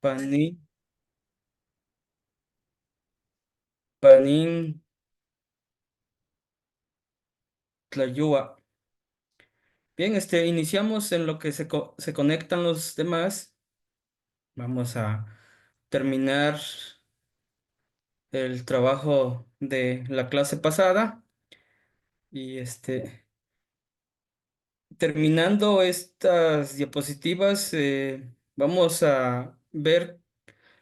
Panin, Panin, Tlayua. Bien, iniciamos en lo que se conectan los demás. Vamos a terminar el trabajo de la clase pasada y terminando estas diapositivas, vamos a ver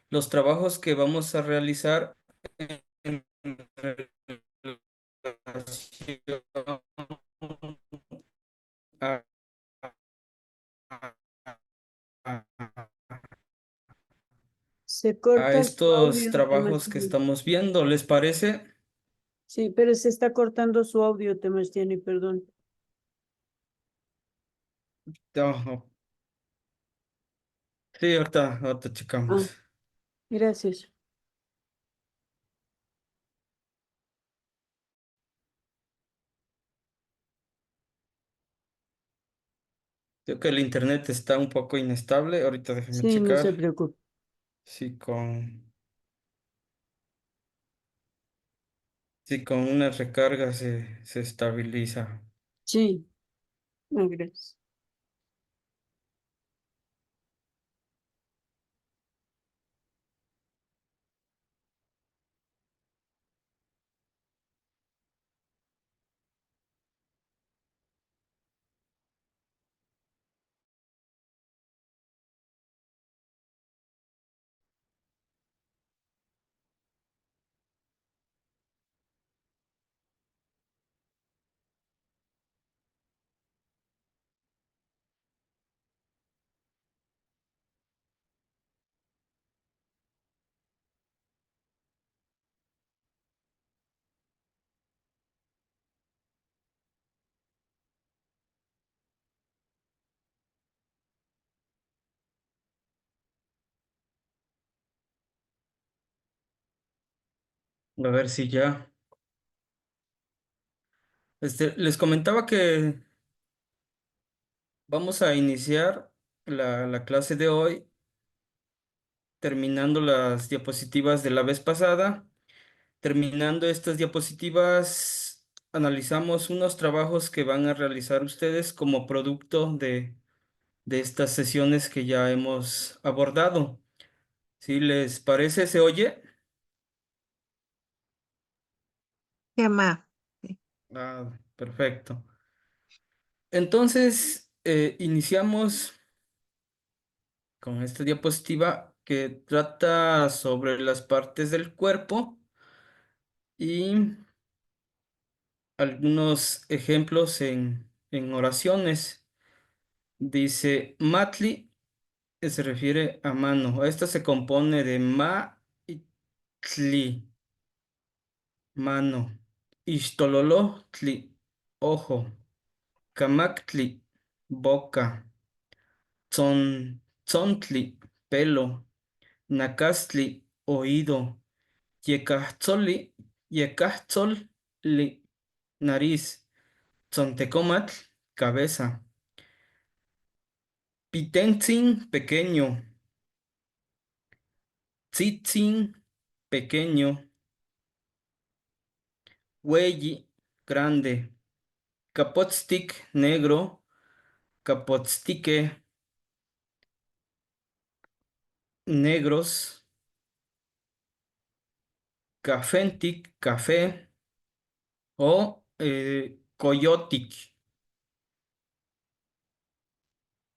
los trabajos que vamos a realizar en relación a, a- Se a corta su estos audio, trabajos que Temachtiani. estamos viendo. ¿Les parece? Sí, pero se está cortando su audio, Temachtiani, perdón. Oh, sí, ahorita Ah, checamos. gracias. Creo que el internet está un poco inestable. Ahorita déjenme Sí, no se checar. preocupe. Sí, sí, con una recarga se estabiliza. Sí, no, gracias. A ver si ya. Les comentaba que vamos a iniciar la clase de hoy terminando las diapositivas de la vez pasada. Terminando estas diapositivas, analizamos unos trabajos que van a realizar ustedes como producto de estas sesiones que ya hemos abordado. Si les parece, ¿se oye? ¿Qué más? Sí. Ah, perfecto. Entonces, iniciamos con esta diapositiva que trata sobre las partes del cuerpo y algunos ejemplos en oraciones. Dice, Matli se refiere a mano. Esta se compone de ma y tli, mano. Ixtololo, tli, ojo. Camactli, boca. Tzontli, pelo. Nacastli, oído. Yecahtzoli, yecahtzoli, nariz. Tzontecomatl, cabeza. Pitentzin, pequeño. Tzitzin, pequeño. Hueyi, grande. Capotztic, negro. Capotztique, negros. Cafentic, café. O coyotic,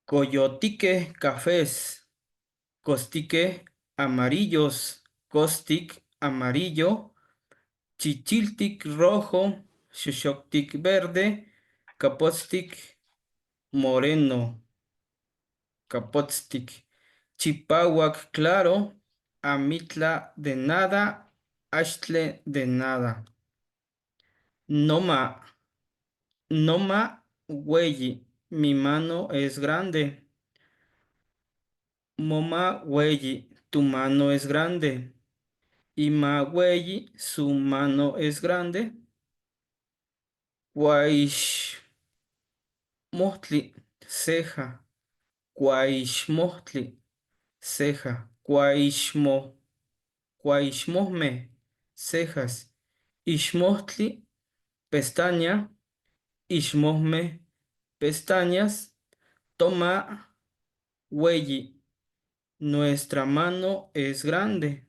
coyotique, cafés. Costique, amarillos. Costic, amarillo. Chichiltic, rojo. Xoxoctic, verde. Capotztic, moreno. Capotztic. Chipahuac, claro. Amitla, de nada. Axtle, de nada. Noma, Noma, güey, mi mano es grande. Moma, güey, tu mano es grande. Ima, güey, su mano es grande. Guaish, mostli, ceja. Guaish, mostli, ceja. Cuaixmohme, cejas. Ixmohtli, pestaña. Ixmohme, pestañas. Toma, hueyi. Nuestra mano es grande.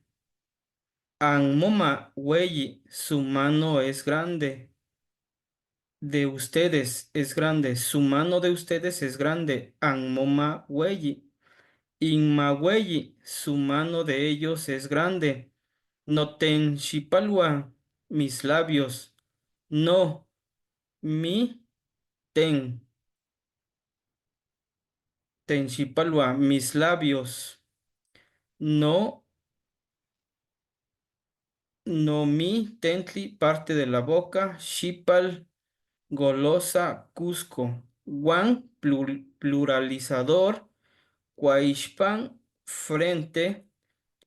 Anmoma, hueyi, su mano es grande. De ustedes es grande. Su mano de ustedes es grande. Anmoma, hueyi. Inma, hueyi, su mano de ellos es grande. No ten shipalwa, mis labios. No, mi ten. Ten shipalwa, mis labios. No, no mi tentli, parte de la boca. Shipal, golosa, Cusco. Wan, pluralizador. Cuaixpan, frente.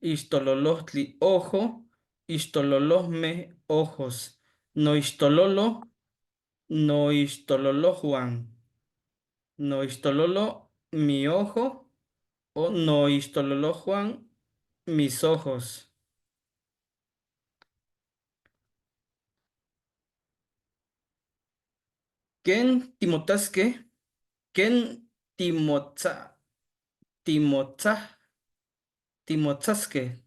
Istololostli, ojo. Istololosme, ojos. No istololo, no istololojuan. No istololo, mi ojo. O no istololojuan, mis ojos. Ken timotasque, ken timotza, timotza, timotzasque,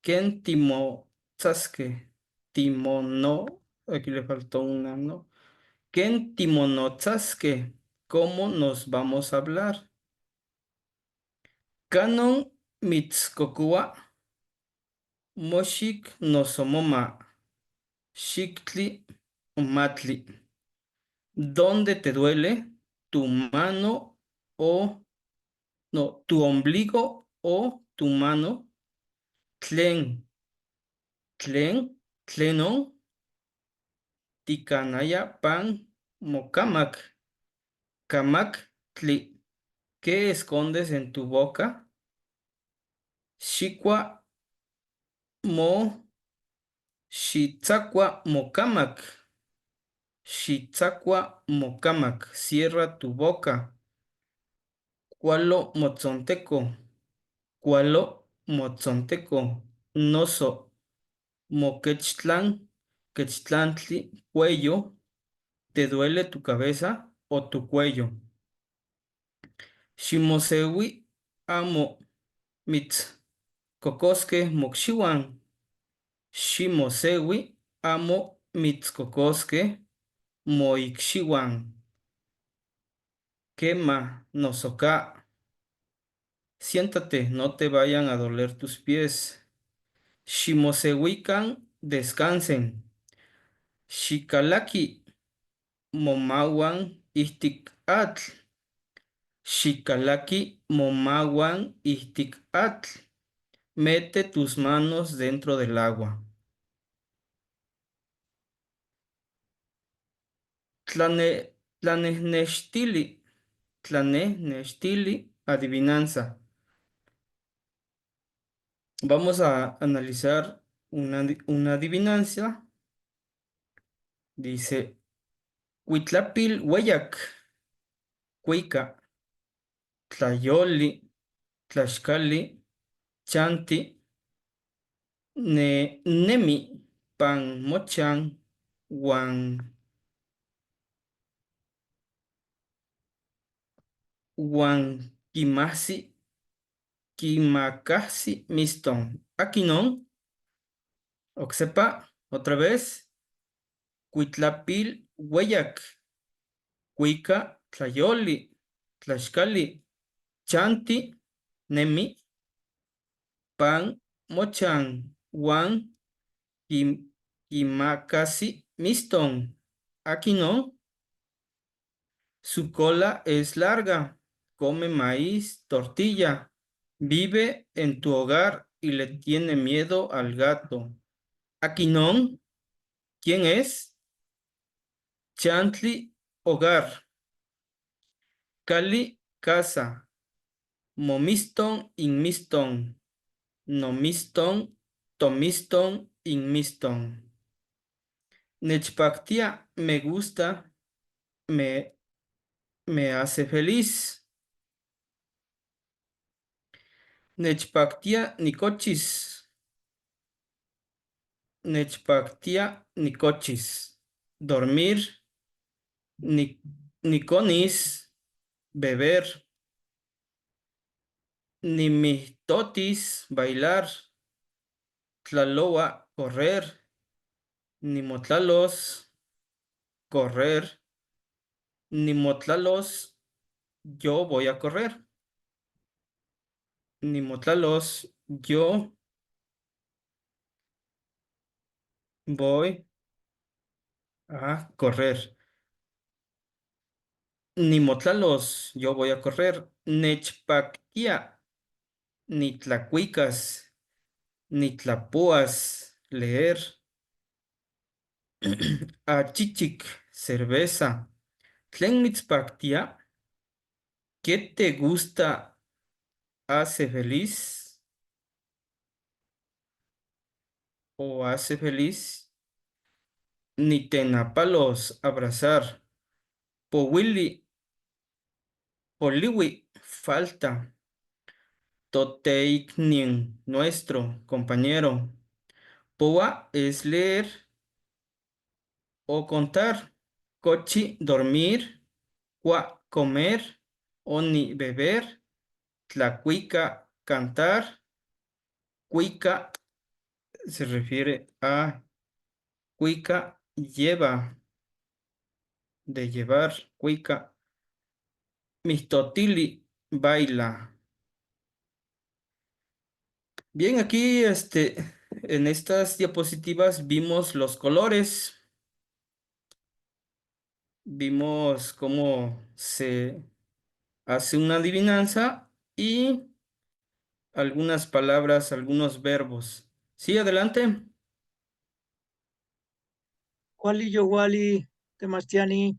ken timotzasque, timono, aquí le faltó una, ¿no? Ken timonotzasque, ¿cómo nos vamos a hablar? Canon mitzkokua, moshik nosomoma, shiktli, matli. ¿Dónde te duele? ¿Tu mano o no, tu ombligo o tu mano? Tlen, tlen, tlenon, tikanaya pan, mocamak, kamak, tli. ¿Qué escondes en tu boca? Shikwa mo, shitzakwa mocamak, shitzakwa mocamak. Cierra tu boca. Cualo motzonteco, cualo motzonteco. Noso. Moquechtlan, quechtlantli, cuello. ¿Te duele tu cabeza o tu cuello? Shimosewi, amo, mitz, cocosque, moxiwan. Shimosewi, amo, mitz, cocosque, moixiwan. Quema, nosoca. Siéntate, no te vayan a doler tus pies. Shimosewikan, descansen. Shikalaki, momawan, ihtik atl. Shikalaki, momawan, ihtik atl. Mete tus manos dentro del agua. Tlanehnextili, tlanehnextili, adivinanza. Vamos a analizar una adivinanza. Dice, Huitlapil hueyac, cuica, tlayoli, tlaxcali, chanti, nemi, pan mochan, wan kimasi, kimakasi, miston. Aquí no, oxepa, otra vez, Huitlapil hueyac, cuica, tlayoli, tlaxcali, chanti, nemi, pan mochan, wan kimakasi, miston. Aquí no. Su cola es larga, come maíz, tortilla, vive en tu hogar y le tiene miedo al gato. Aquinón, ¿quién es? Chantli, hogar. Cali, casa. Momiston, inmiston. Nomiston, tomiston, inmiston. Nechpactia, me gusta, me hace feliz. Nechpactia nicochis. Nechpactia nicochis. Dormir, ni, niconis, beber, nimihtotis, bailar, tlaloa, correr, nimotlalos, correr, nimotlalos, yo voy a correr, nimotlalos, yo voy a correr. Nimotlalos, yo voy a correr. Nechpactia, ni tlacuicas, ni tlapuas, leer. Achichic, cerveza. Tlen mitzpactia, ¿qué te gusta, hace feliz o hace feliz? Ni tenapalos, abrazar. Powilli, poliwi, falta. Toteiknin, nuestro compañero. Poa es leer o contar. Cochi, dormir. Cua, comer. Oni, beber. Tlacuica, cantar. Cuica se refiere a cuica, lleva, de llevar. Cuica. Mistotili, baila. Bien, aquí en estas diapositivas vimos los colores. Vimos cómo se hace una adivinanza y algunas palabras, algunos verbos. Sí, adelante. Wally Wally, Temastiani,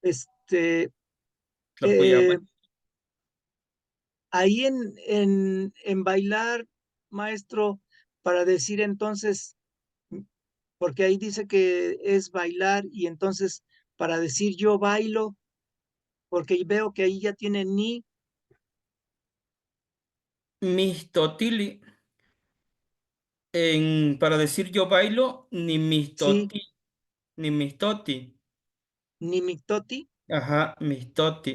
este, Tlapuyahua. ahí en bailar, maestro, para decir entonces, porque ahí dice que es bailar y entonces para decir yo bailo, porque veo que ahí ya tiene ni, Mistotili. Para decir yo bailo, ni sí, mistoti, ni mistoti. ni mictoti, Ajá, mistoti.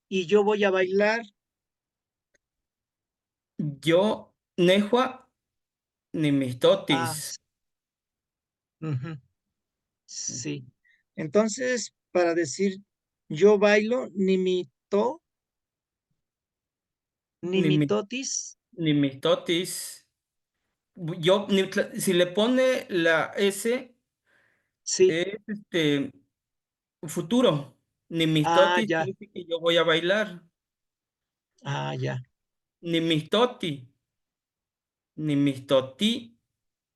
y yo voy a bailar, Yo, nejua, ni ah, mistotis. ujú, sí. Entonces, para decir yo bailo, ni mi to, ni Ni, mi mi- totis, ni mistotis. Si le pone la S, sí, es futuro. Ni ah, mistotis ya, quiere decir que yo voy a bailar. ah, ya, Ni mistoti, ni mistoti,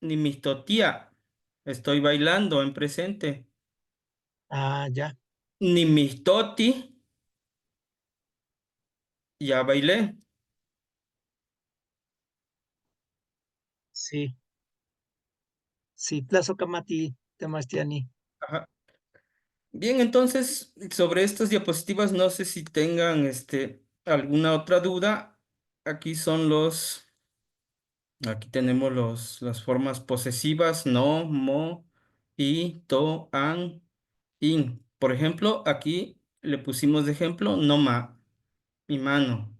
ni mistotía. Estoy bailando en presente. ah, ya, Ni mistoti, ya bailé. sí, sí, Plazo Camati, Temastiani. Ajá. Bien, entonces, sobre estas diapositivas, no sé si tengan alguna otra duda. Aquí son aquí tenemos las formas posesivas, no, mo, y, to, an, in. Por ejemplo, aquí le pusimos de ejemplo noma, mi mano.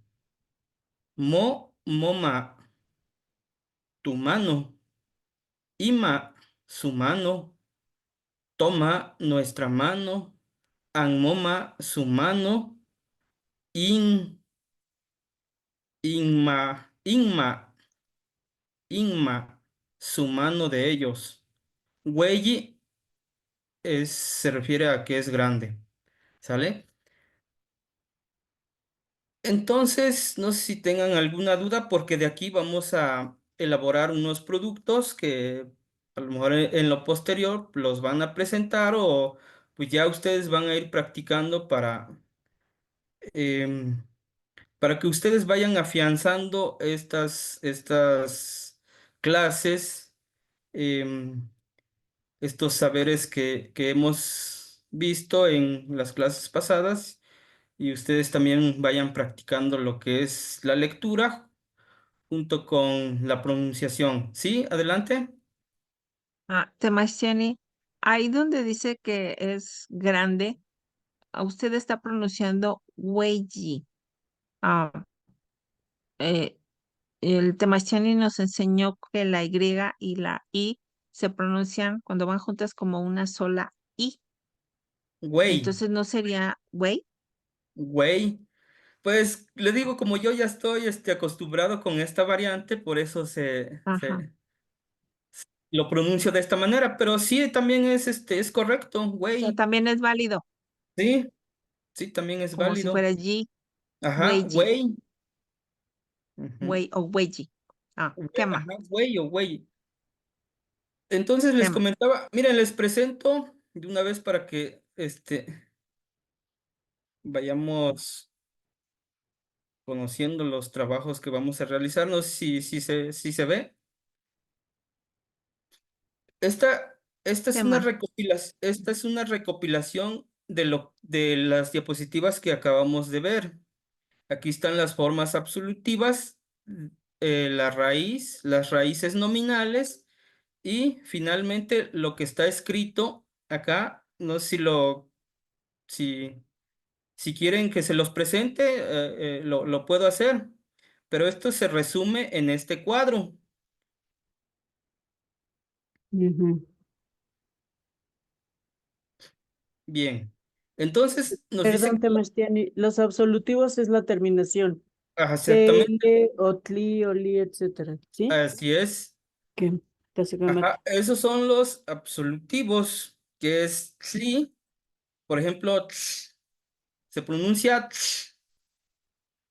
Mo, moma, tu mano. Ima, su mano. Toma, nuestra mano. An, moma, su mano. In, inma, inma, su mano de ellos. Güey se refiere a que es grande. ¿Sale? Entonces, no sé si tengan alguna duda, porque de aquí vamos a elaborar unos productos que a lo mejor en lo posterior los van a presentar o pues ya ustedes van a ir practicando em, para que ustedes vayan afianzando estas clases, em, estos saberes que hemos visto en las clases pasadas y ustedes también vayan practicando lo que es la lectura junto con la pronunciación. ¿Sí? Adelante. Sebastiani, ahí donde dice que es grande, usted está pronunciando Weiji. Ah, eh, el Temastiani nos enseñó que la Y y la I se pronuncian cuando van juntas como una sola I. Güey, Entonces no sería Wei. güey. Pues le digo, como yo ya estoy acostumbrado con esta variante, por eso Ajá. lo pronuncio de esta manera, pero sí, también es correcto, O sea, güey. también es válido, Sí, sí, también es como si válido. fuera Yi, Ajá, Weiji, güey. Ujú. Wei o Weiji. ¿Qué Güey, más? ajá, güey o güey. Entonces ¿Qué les más? comentaba, miren, les presento de una vez para que vayamos conociendo los trabajos que vamos a realizar. No sé si se ve. Esta es ¿Qué una más? esta es una recopilación de las diapositivas que acabamos de ver. Aquí están las formas absolutivas, la raíz, las raíces nominales y finalmente lo que está escrito acá. No sé si, si quieren que se los presente, lo puedo hacer, pero esto se resume en este cuadro. Ujú. Bien, entonces nos dice Perdón, que Temastiani, los absolutivos es la terminación. Te, exactamente, le, otli, oli, etcétera. ¿Sí? así es. ¿Qué? Básicamente. Ajá, esos son los absolutivos, que es tli, por ejemplo, se pronuncia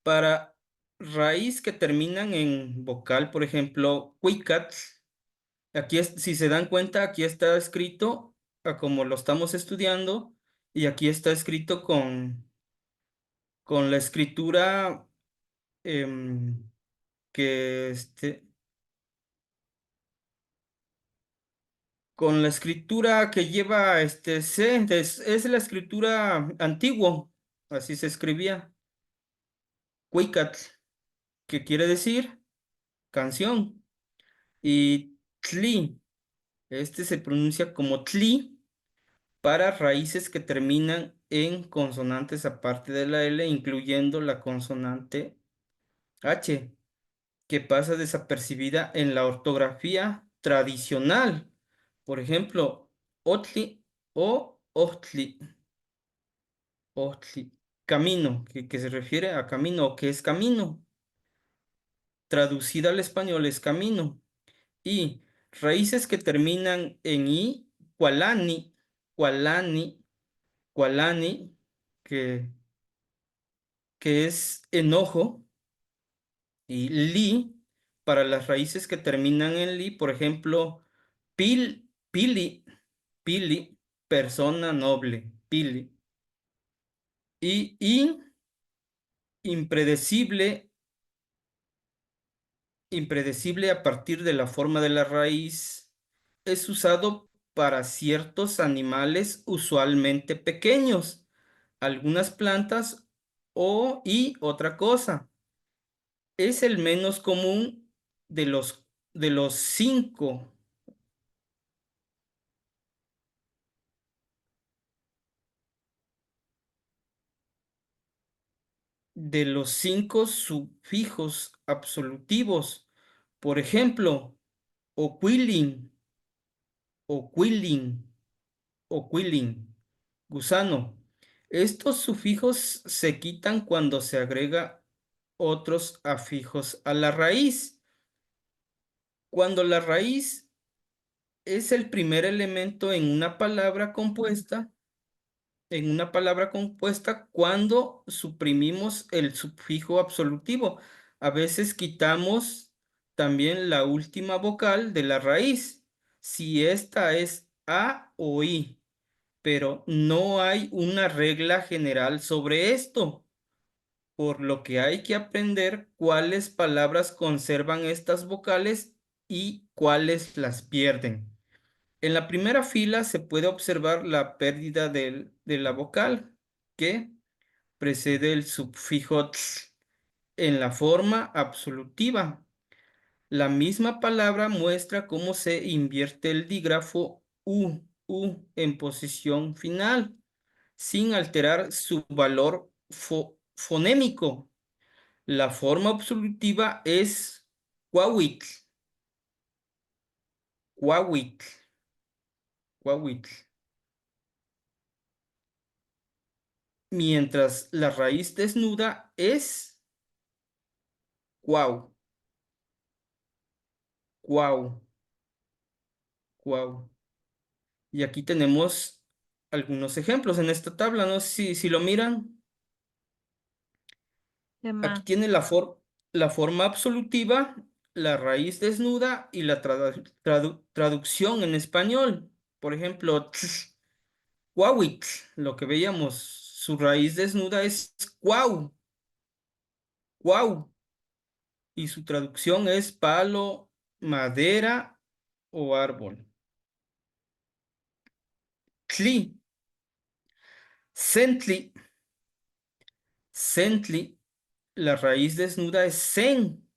para raíz que terminan en vocal, por ejemplo, cuicat. Aquí si se dan cuenta, aquí está escrito a como lo estamos estudiando y aquí está escrito con la escritura em, que con la escritura que lleva C, es la escritura antiguo, así se escribía, Cuicat, que quiere decir canción, y Tli, se pronuncia como Tli para raíces que terminan en consonantes aparte de la L, incluyendo la consonante H, que pasa desapercibida en la ortografía tradicional. Por ejemplo, Otli o Ohtli. Ohtli. Camino, que se refiere a camino, o que es camino. Traducida al español es camino. Y raíces que terminan en I, Kualani, Kualani, Kualani, que, que es enojo, y Li, para las raíces que terminan en Li, por ejemplo, Pili, Pili, persona noble, Pili. Y impredecible, impredecible a partir de la forma de la raíz, es usado para ciertos animales usualmente pequeños, algunas plantas y otra cosa. Es el menos común de los cinco sufijos absolutivos. Por ejemplo, oquilin, oquilin, oquilin, gusano. Estos sufijos se quitan cuando se agrega otros afijos a la raíz. Cuando la raíz es el primer elemento en una palabra compuesta cuando suprimimos el sufijo absolutivo. A veces quitamos también la última vocal de la raíz, si esta es A o I, pero no hay una regla general sobre esto, por lo que hay que aprender cuáles palabras conservan estas vocales y cuáles las pierden. En la primera fila se puede observar la pérdida de la vocal, que precede el sufijo tl en la forma absolutiva. La misma palabra muestra cómo se invierte el dígrafo u en posición final, sin alterar su valor fonémico. La forma absolutiva es cuauitl, cuauitl, cuauitl. Mientras la raíz desnuda es cuau, cuau, cuau. Y aquí tenemos algunos ejemplos en esta tabla, no sé si lo miran. Aquí Tema. tiene la forma absolutiva, la raíz desnuda y la traducción en español. Por ejemplo, cuauitl, lo que veíamos, su raíz desnuda es cuau, cuau, y su traducción es palo, madera o árbol. Tli, centli, centli, la raíz desnuda es sen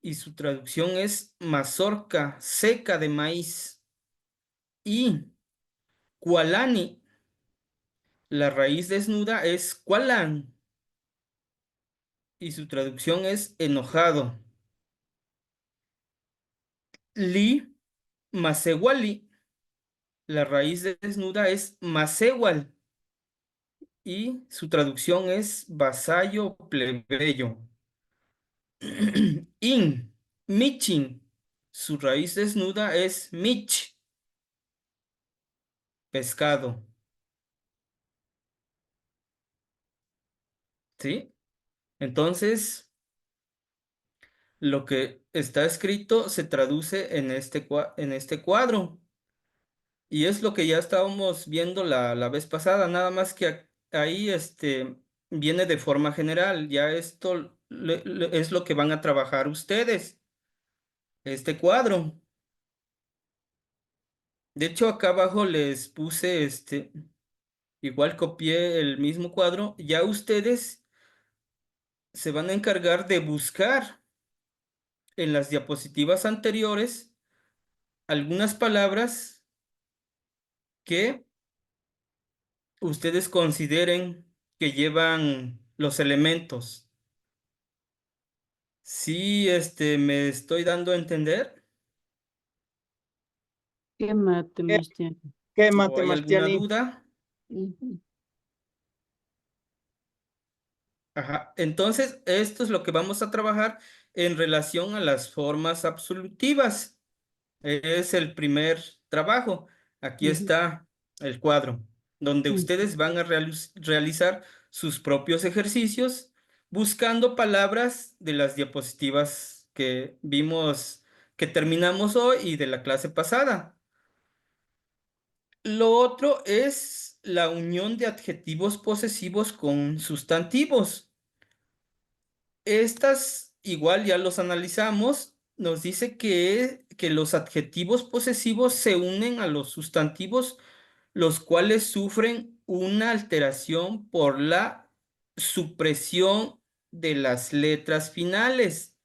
y su traducción es mazorca seca de maíz. Y kualani, la raíz desnuda es kualan y su traducción es enojado. Li, masewali, la raíz desnuda es masewal y su traducción es vasallo plebeyo. In, michin, su raíz desnuda es mich, pescado. ¿Sí? Entonces, lo que está escrito se traduce en en este cuadro. Y es lo que ya estábamos viendo la vez pasada, nada más que ahí viene de forma general. Ya esto es lo que van a trabajar ustedes, este cuadro. De hecho, acá abajo les puse igual copié el mismo cuadro. Ya ustedes se van a encargar de buscar en las diapositivas anteriores algunas palabras que ustedes consideren que llevan los elementos. Sí, me estoy dando a entender. ¿Qué mate, ¿Qué, Mastián? qué ¿O hay alguna Matemastiani? duda? Ujú. Ajá. Entonces, esto es lo que vamos a trabajar en relación a las formas absolutivas. Es el primer trabajo. Aquí Ujú. está el cuadro, donde Ujú. ustedes van a realizar sus propios ejercicios buscando palabras de las diapositivas que vimos, que terminamos hoy y de la clase pasada. Lo otro es la unión de adjetivos posesivos con sustantivos. Estas igual ya los analizamos. Nos dice que los adjetivos posesivos se unen a los sustantivos, los cuales sufren una alteración por la supresión de las letras finales.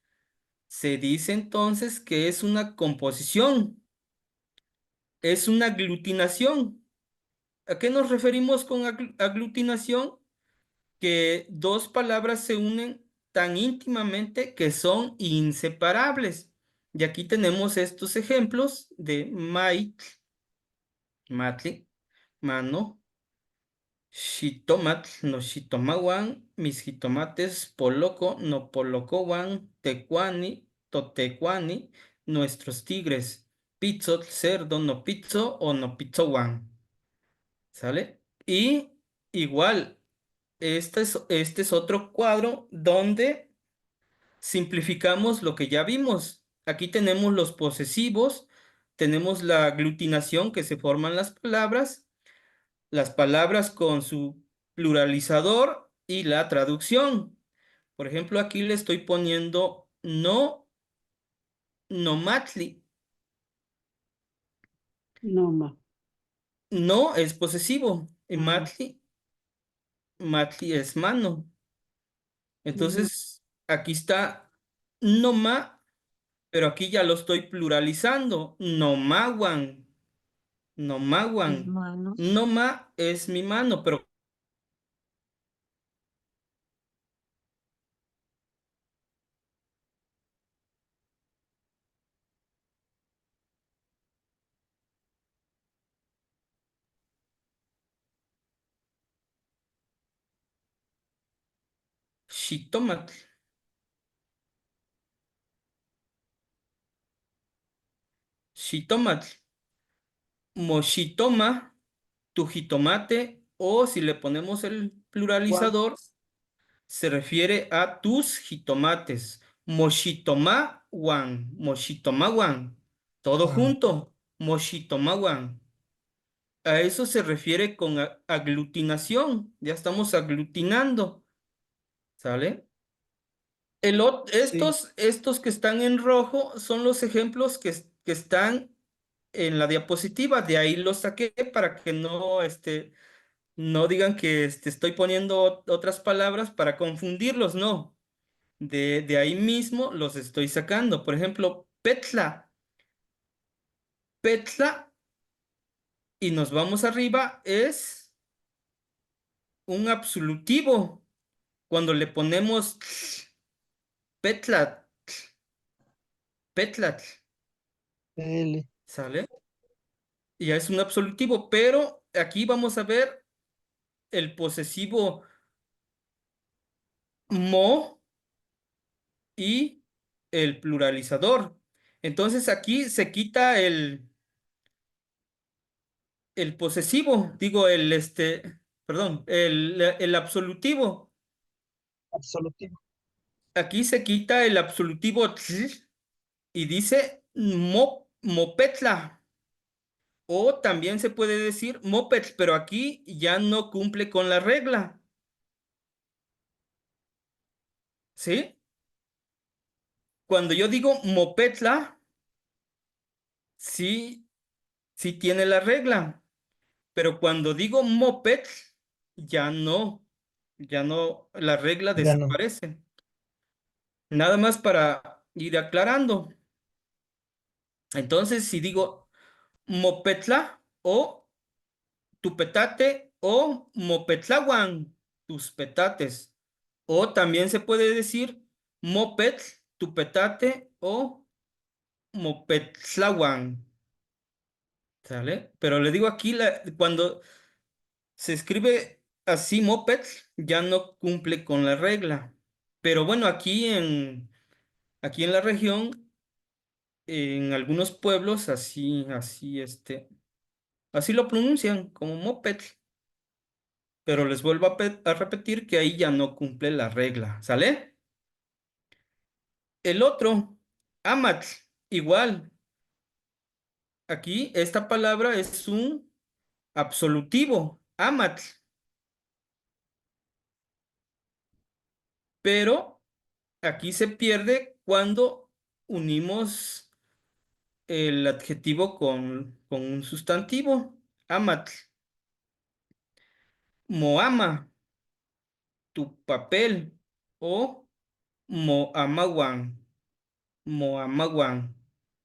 Se dice entonces que es una composición, es una aglutinación. ¿A qué nos referimos con aglutinación? Que dos palabras se unen tan íntimamente que son inseparables. Y aquí tenemos estos ejemplos de mait, matli, mano, xitomatl, no xitomahuan, mis jitomates, poloco, no polocohuan, tecuani, totecuani, nuestros tigres, pizzol, cerdo, no pizzo o no pizzohuan. ¿Sale? Y igual. Este es otro cuadro donde simplificamos lo que ya vimos. Aquí tenemos los posesivos, tenemos la aglutinación que se forman las palabras con su pluralizador y la traducción. Por ejemplo, aquí le estoy poniendo no, nomatli. No, ma. No es posesivo. Y Ah, matli matli es mano. Entonces, aquí está noma, pero aquí ya lo estoy pluralizando. Nomawan, Mis nomawan. manos. Noma es mi mano, pero xitomatl. Xitomatl. Mochitoma, tu jitomate, o si le ponemos el Juan, pluralizador, se refiere a tus jitomates. Mochitomawan, mochitomawan. Todo ah, junto, mochitomawan. A eso se refiere con aglutinación. Ya estamos aglutinando, ¿sale? sí, Estos que están en rojo son los ejemplos que están en la diapositiva. De ahí los saqué para que no digan que estoy poniendo otras palabras para confundirlos, no. De ahí mismo los estoy sacando. Por ejemplo, petla. Petla, y nos vamos arriba, es un absolutivo. Cuando le ponemos petla, petlatl, L, ¿sale? Ya es un absolutivo, pero aquí vamos a ver el posesivo mo y el pluralizador. Entonces aquí se quita el posesivo, digo, perdón, el absolutivo. absolutivo. Aquí se quita el absolutivo y dice mopetla. O también se puede decir moped, pero aquí ya no cumple con la regla. ¿Sí? Cuando yo digo mopetla, sí, sí tiene la regla. Pero cuando digo moped, ya no. Ya no, la regla Ya no. desaparece. Nada más para ir aclarando. Entonces, si digo mopetla o tu petate o mopetlawan, tus petates. O también se puede decir mopet, tu petate o mopetlawan. ¿Sale? Pero le digo aquí, cuando se escribe así moped, ya no cumple con la regla. Pero bueno, aquí en la región, en algunos pueblos, así lo pronuncian como moped. Pero les vuelvo a repetir que ahí ya no cumple la regla, ¿sale? El otro, amat, igual. Aquí esta palabra es un absolutivo, amat, pero aquí se pierde cuando unimos el adjetivo con un sustantivo, amat, moama, tu papel, o moamawan, moamawan,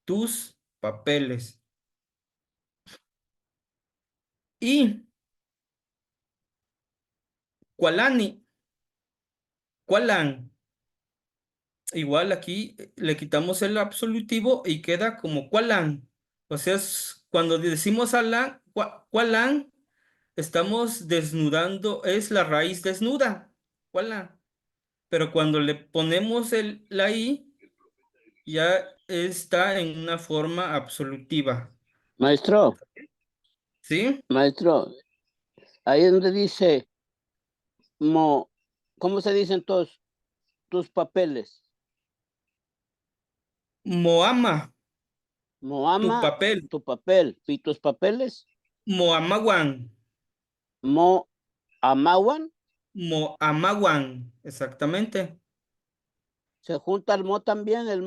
tus papeles. Y Kualani, Kualan, igual aquí le quitamos el absolutivo y queda como Kualan. O sea, cuando decimos Alan, Kualan, estamos desnudando, es la raíz desnuda, Kualan. Pero cuando le ponemos la I, ya está en una forma absolutiva. Maestro, ¿Sí? maestro, ahí donde dice, mo, ¿cómo se dicen tus papeles? Moama, tu Moama, papel, tu papel, y tus papeles, Moamawan, mo amawan, Moamawan, exactamente. se junta el mo también, el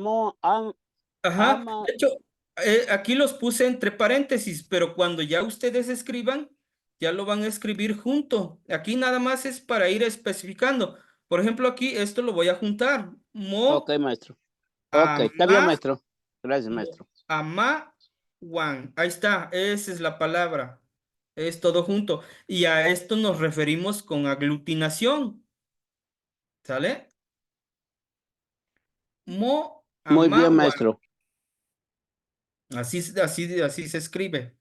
Ajá, ama, de hecho, aquí los puse entre paréntesis, pero cuando ya ustedes escriban, ya lo van a escribir junto. Aquí nada más es para ir especificando. Por ejemplo, aquí esto lo voy a juntar. Ok, maestro. Ok, está bien, Ama, maestro. Gracias, mo, maestro. amawan. Ahí está, esa es la palabra. Es todo junto. Y a esto nos referimos con aglutinación. ¿Sale? Muy bien, Amawan. maestro. Así se escribe.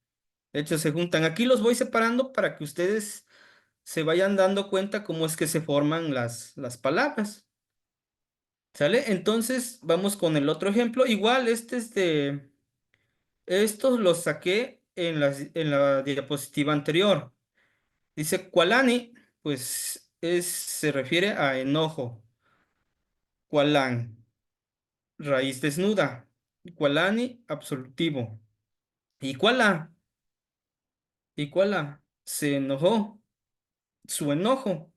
De hecho, se juntan. Aquí los voy separando para que ustedes se vayan dando cuenta cómo es que se forman las palabras. ¿Sale? Entonces, vamos con el otro ejemplo. Igual, estos los saqué en la diapositiva anterior. Dice, Kualani, pues se refiere a enojo. Kualan, raíz desnuda. Kualani, absolutivo. Y Kuala, se enojó. Su enojo.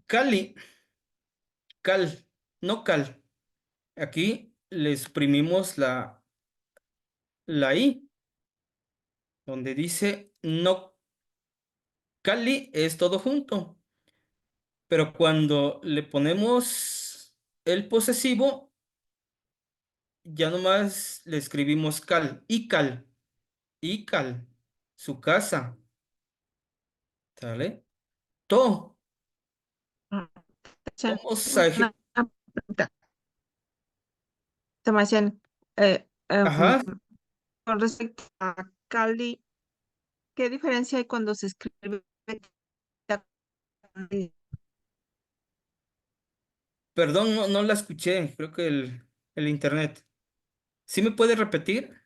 Cali, cal, no cal. Aquí le suprimimos la I, donde dice no. Cali es todo junto, pero cuando le ponemos el posesivo, ya nomás le escribimos y cal, su casa, ¿sale? To, Ah, vamos a, una pregunta, Sebastián, ajá, con respecto a Cali, ¿qué diferencia hay cuando se escribe Cali? perdón, no la escuché, creo que el internet. ¿Sí me puede repetir?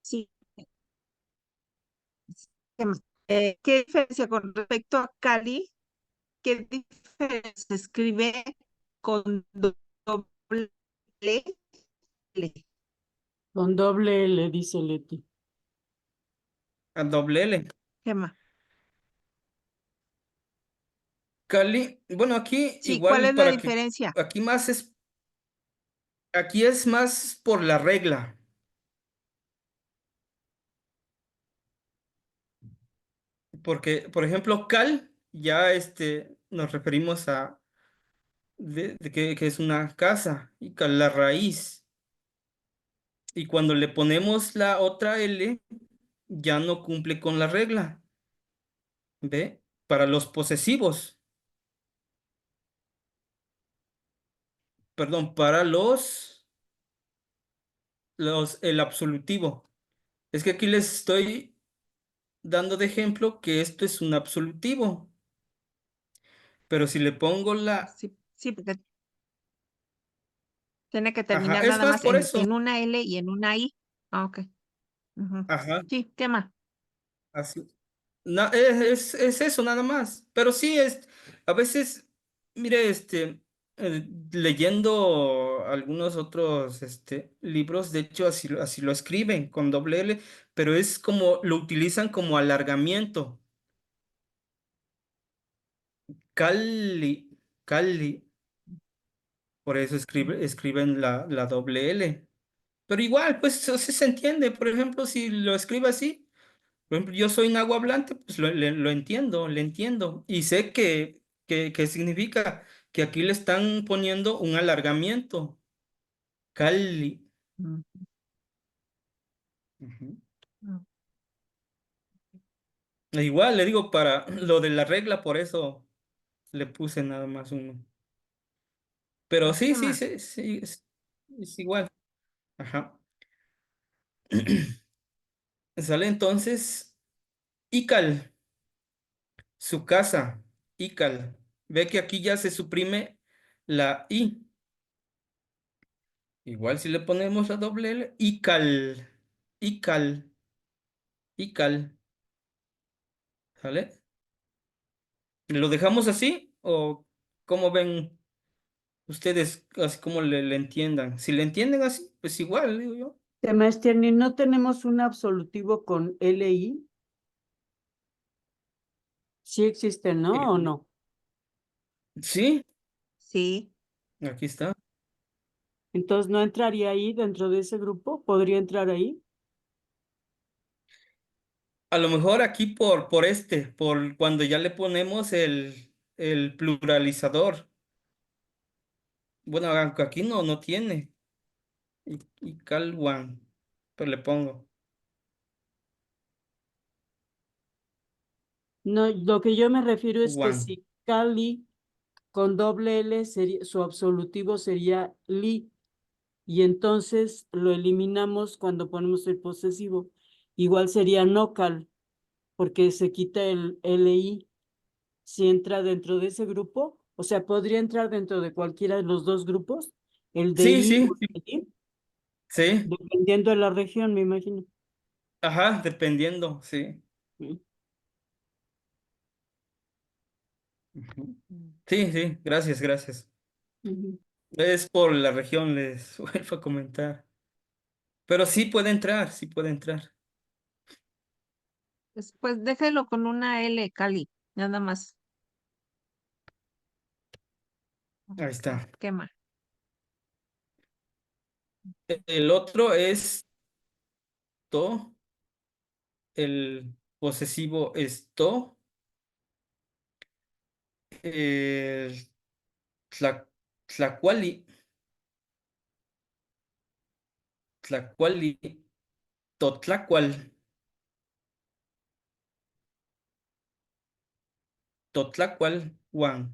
Sí. ¿Qué más? ¿Qué diferencia con respecto a Cali? ¿Qué diferencia se escribe con doble L? Con doble L, dice Leti. A doble L. ¿Qué más? Cali, bueno, aquí Sí, ¿cuál igual es la para que, diferencia? aquí es más por la regla, porque, por ejemplo, cal, ya nos referimos a de que es una casa, y cal, la raíz, y cuando le ponemos la otra L, ya no cumple con la regla, ¿ve? Para los posesivos, perdón, para el absolutivo. Es que aquí les estoy dando de ejemplo que esto es un absolutivo. Pero si le pongo Sí, sí, porque tiene que ajá, terminar es nada más más por eso. en una L y en una I. Ah, ok. Ujú. Ajá, Sí, ¿qué más? así. Es eso nada más. Pero sí, a veces, mire, leyendo algunos otros, libros, de hecho, así lo escriben con doble L, pero es como, lo utilizan como alargamiento. Cali, Cali, por eso escriben la doble L. Pero igual, pues, eso sí se entiende. Por ejemplo, si lo escribe así. Por ejemplo, yo soy nahuablante, pues lo entiendo, le entiendo. Y sé que significa que aquí le están poniendo un alargamiento. Cali. Mm, Ujú. mm. E igual le digo para lo de la regla, por eso le puse nada más uno. Pero sí, ¿Qué sí, más? sí, sí, es igual. Ajá. Sale entonces Ical, su casa. Ical. Ve que aquí ya se suprime la I. Igual si le ponemos la doble L, Ical, Ical, ¿sale? ¿Lo dejamos así o cómo ven ustedes, así como le entiendan? Si le entienden así, pues igual, digo yo. Sebastián, ¿y no tenemos un absolutivo con LI? Sí existe, ¿no? ¿O Eh, no? Sí, Sí, aquí está. Entonces, ¿no entraría ahí dentro de ese grupo? ¿Podría entrar ahí? A lo mejor aquí por cuando ya le ponemos el pluralizador. Bueno, aunque aquí no tiene. Y Calwan. Pero le pongo. No, lo que yo me refiero es que One. si Cali con doble L sería, su absolutivo sería li, y entonces lo eliminamos cuando ponemos el posesivo. Igual sería nocal, porque se quita el li. Si entra dentro de ese grupo, o sea, podría entrar dentro de cualquiera de los dos grupos, el de Sí, I sí, o sí. el de I, Sí. dependiendo de la región, me imagino. Ajá, dependiendo, sí. Mm. Ujú. Sí, sí, gracias, gracias. Ujú. Es por la región, les vuelvo a comentar. Pero sí puede entrar, sí puede entrar. Pues déjelo con una L, Cali, nada más. Ahí Ah, está. quema. El otro es to, el posesivo es to, el tlacuali, tlacuali, totlacual, totlacual, guan,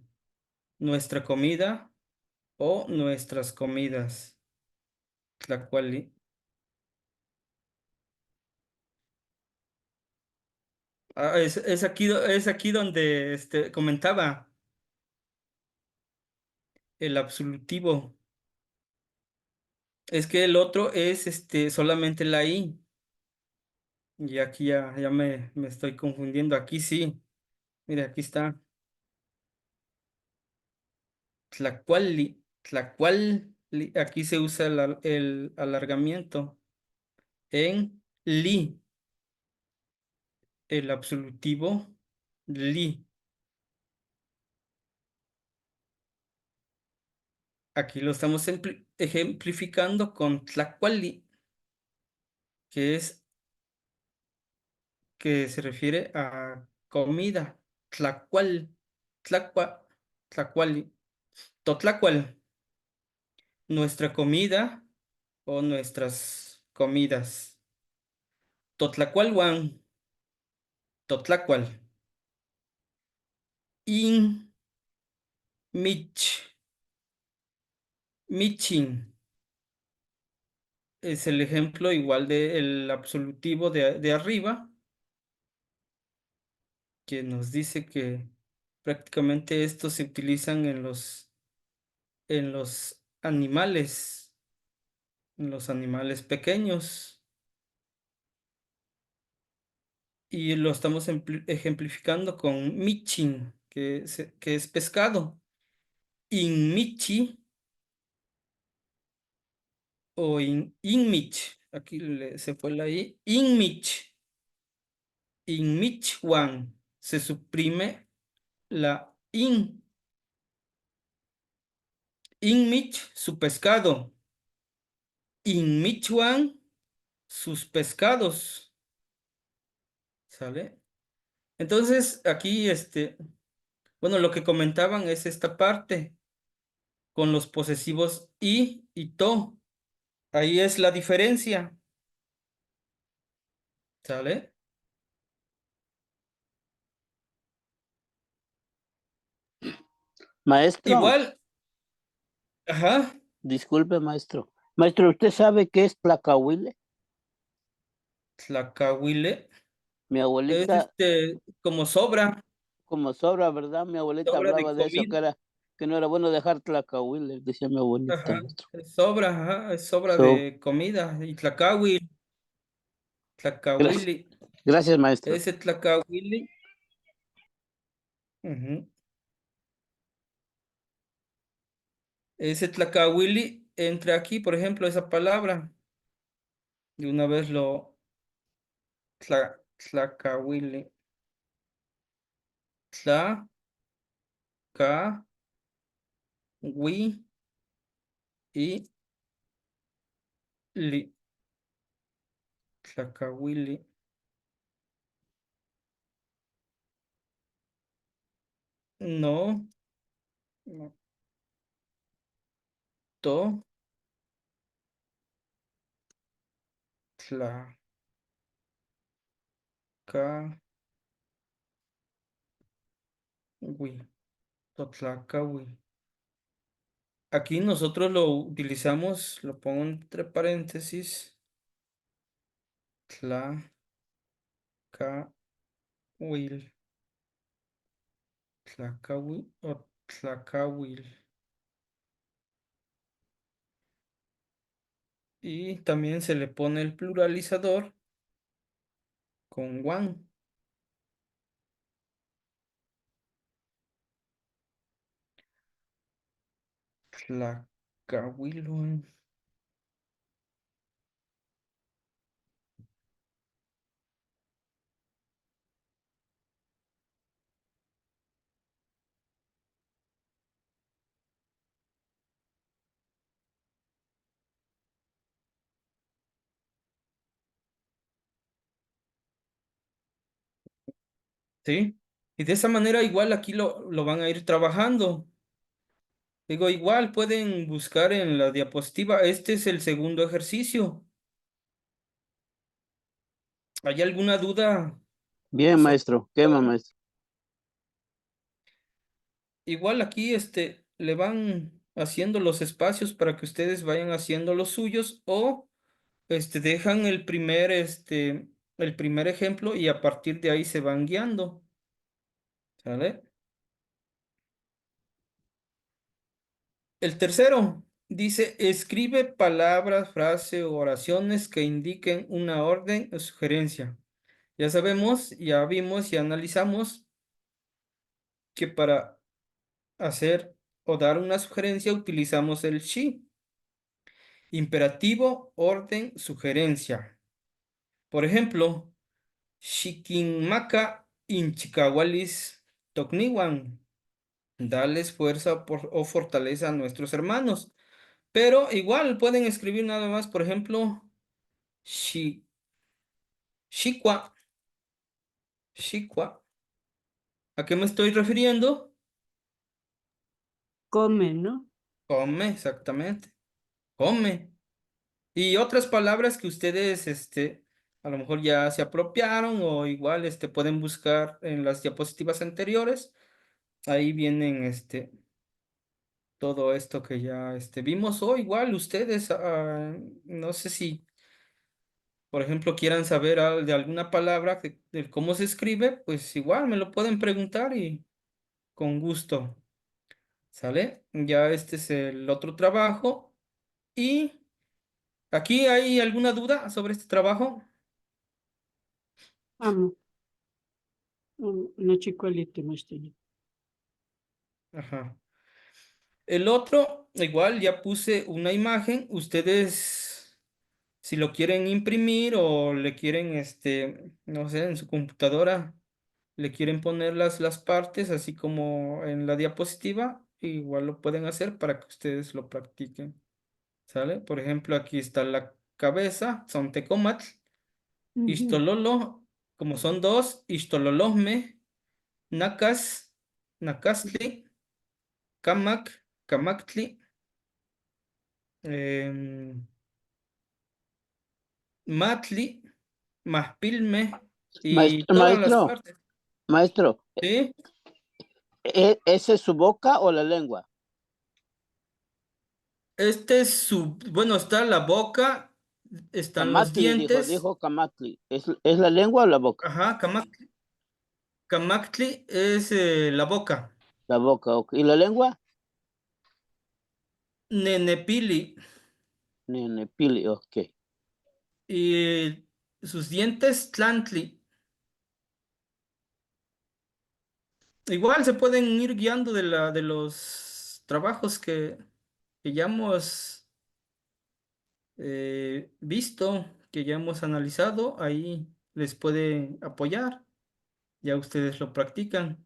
nuestra comida o nuestras comidas, tlacuali. Ah, es aquí donde comentaba el absolutivo. Es que el otro es solamente la I. Y aquí ya me estoy confundiendo. Aquí sí. Mire, aquí está. Tlacuali. Tlacuali. Aquí se usa el alargamiento en li. El absolutivo li. Aquí lo estamos ejemplificando con tlacuali, que se refiere a comida. Tlacual. Tlacua. Tlacuali. Totlacual. Nuestra comida o nuestras comidas. Totlacualhuan, Totlacual. In, Mich, Michin. Es el ejemplo igual del absolutivo de arriba, que nos dice que prácticamente estos se utilizan en los animales pequeños. Y lo estamos ejemplificando con Michin, que es pescado. In Michi o Inmich. Aquí se fue la I. Inmich. Inmichwan. Se suprime la in. Inmich, su pescado. Inmichwan, sus pescados. ¿Sale? Entonces, aquí, bueno, lo que comentaban es esta parte con los posesivos y to. Ahí es la diferencia. ¿Sale? Maestro, Igual, ajá, disculpe, maestro. Maestro, ¿usted sabe qué es Tlacahuile? tlacahuile. Mi Es abuelita, como sobra, como sobra, ¿verdad? Mi abuelita sobra de hablaba de eso, comida. que no era bueno dejar Tlacahuile, decía mi abuelita, Ajá, maestro. es sobra So, de comida. Y gracias, tlacahuili, gracias, maestro. ese tlacahuili, ujú, ese tlacahuili entra aquí, por ejemplo, esa palabra. De una vez tlacahuili, tla, ca, wi, y li, tlacahuili. no, no, to, tla, ca, wi, totlacahui. Aquí nosotros lo utilizamos, lo pongo entre paréntesis, tla, ca, wil, tlacahui o tlacahuil. Y también se le pone el pluralizador con one, tlacahuilhuan. ¿Sí? Y de esa manera igual aquí lo van a ir trabajando. Digo, igual pueden buscar en la diapositiva. Este es el segundo ejercicio. ¿Hay alguna duda? Bien, sobre- maestro. ¿Qué más, maestro? Igual aquí le van haciendo los espacios para que ustedes vayan haciendo los suyos o dejan el primer ejemplo y a partir de ahí se van guiando. ¿Sale? El tercero dice, escribe palabras, frases o oraciones que indiquen una orden o sugerencia. Ya sabemos, ya vimos y analizamos que para hacer o dar una sugerencia utilizamos el shi. Imperativo, orden, sugerencia. Por ejemplo, Shikinmaka inchikawalis tokniwan. Darles fuerza o fortaleza a nuestros hermanos. Pero igual pueden escribir nada más, por ejemplo, shi, shikwa, shikwa. ¿A qué me estoy refiriendo? Come, ¿no? Come, exactamente. Come. Y otras palabras que ustedes, a lo mejor ya se apropiaron o igual, pueden buscar en las diapositivas anteriores. Ahí vienen, todo esto que ya, vimos o igual ustedes, no sé si, por ejemplo, quieran saber de alguna palabra, de cómo se escribe, pues igual me lo pueden preguntar y con gusto, ¿sale? Ya este es el otro trabajo. ¿Y aquí hay alguna duda sobre este trabajo? Amo. No chicuelito, maestro. Ajá. El otro, igual ya puse una imagen. Ustedes, si lo quieren imprimir o le quieren, no sé, en su computadora, le quieren poner las partes, así como en la diapositiva, igual lo pueden hacer para que ustedes lo practiquen. ¿Sale? Por ejemplo, aquí está la cabeza, son tecomatl, Ujú. istololo, como son dos, istololosme, nacas, nacastli, camac, camactli, em, matli, maspilme y Maestro, todas las maestro, partes. maestro, ¿Sí? ¿ese es su boca o la lengua? Este es bueno, está la boca, están los Camatli, dientes. dijo Camatli. ¿Es la lengua o la boca? Ajá, camactli es la boca. La boca, ok. ¿Y la lengua? Nenepili Nenepili, ok. y sus dientes, tlantli. Igual se pueden ir guiando de los trabajos que ya hemos visto, que ya hemos analizado, ahí les puede apoyar, ya ustedes lo practican.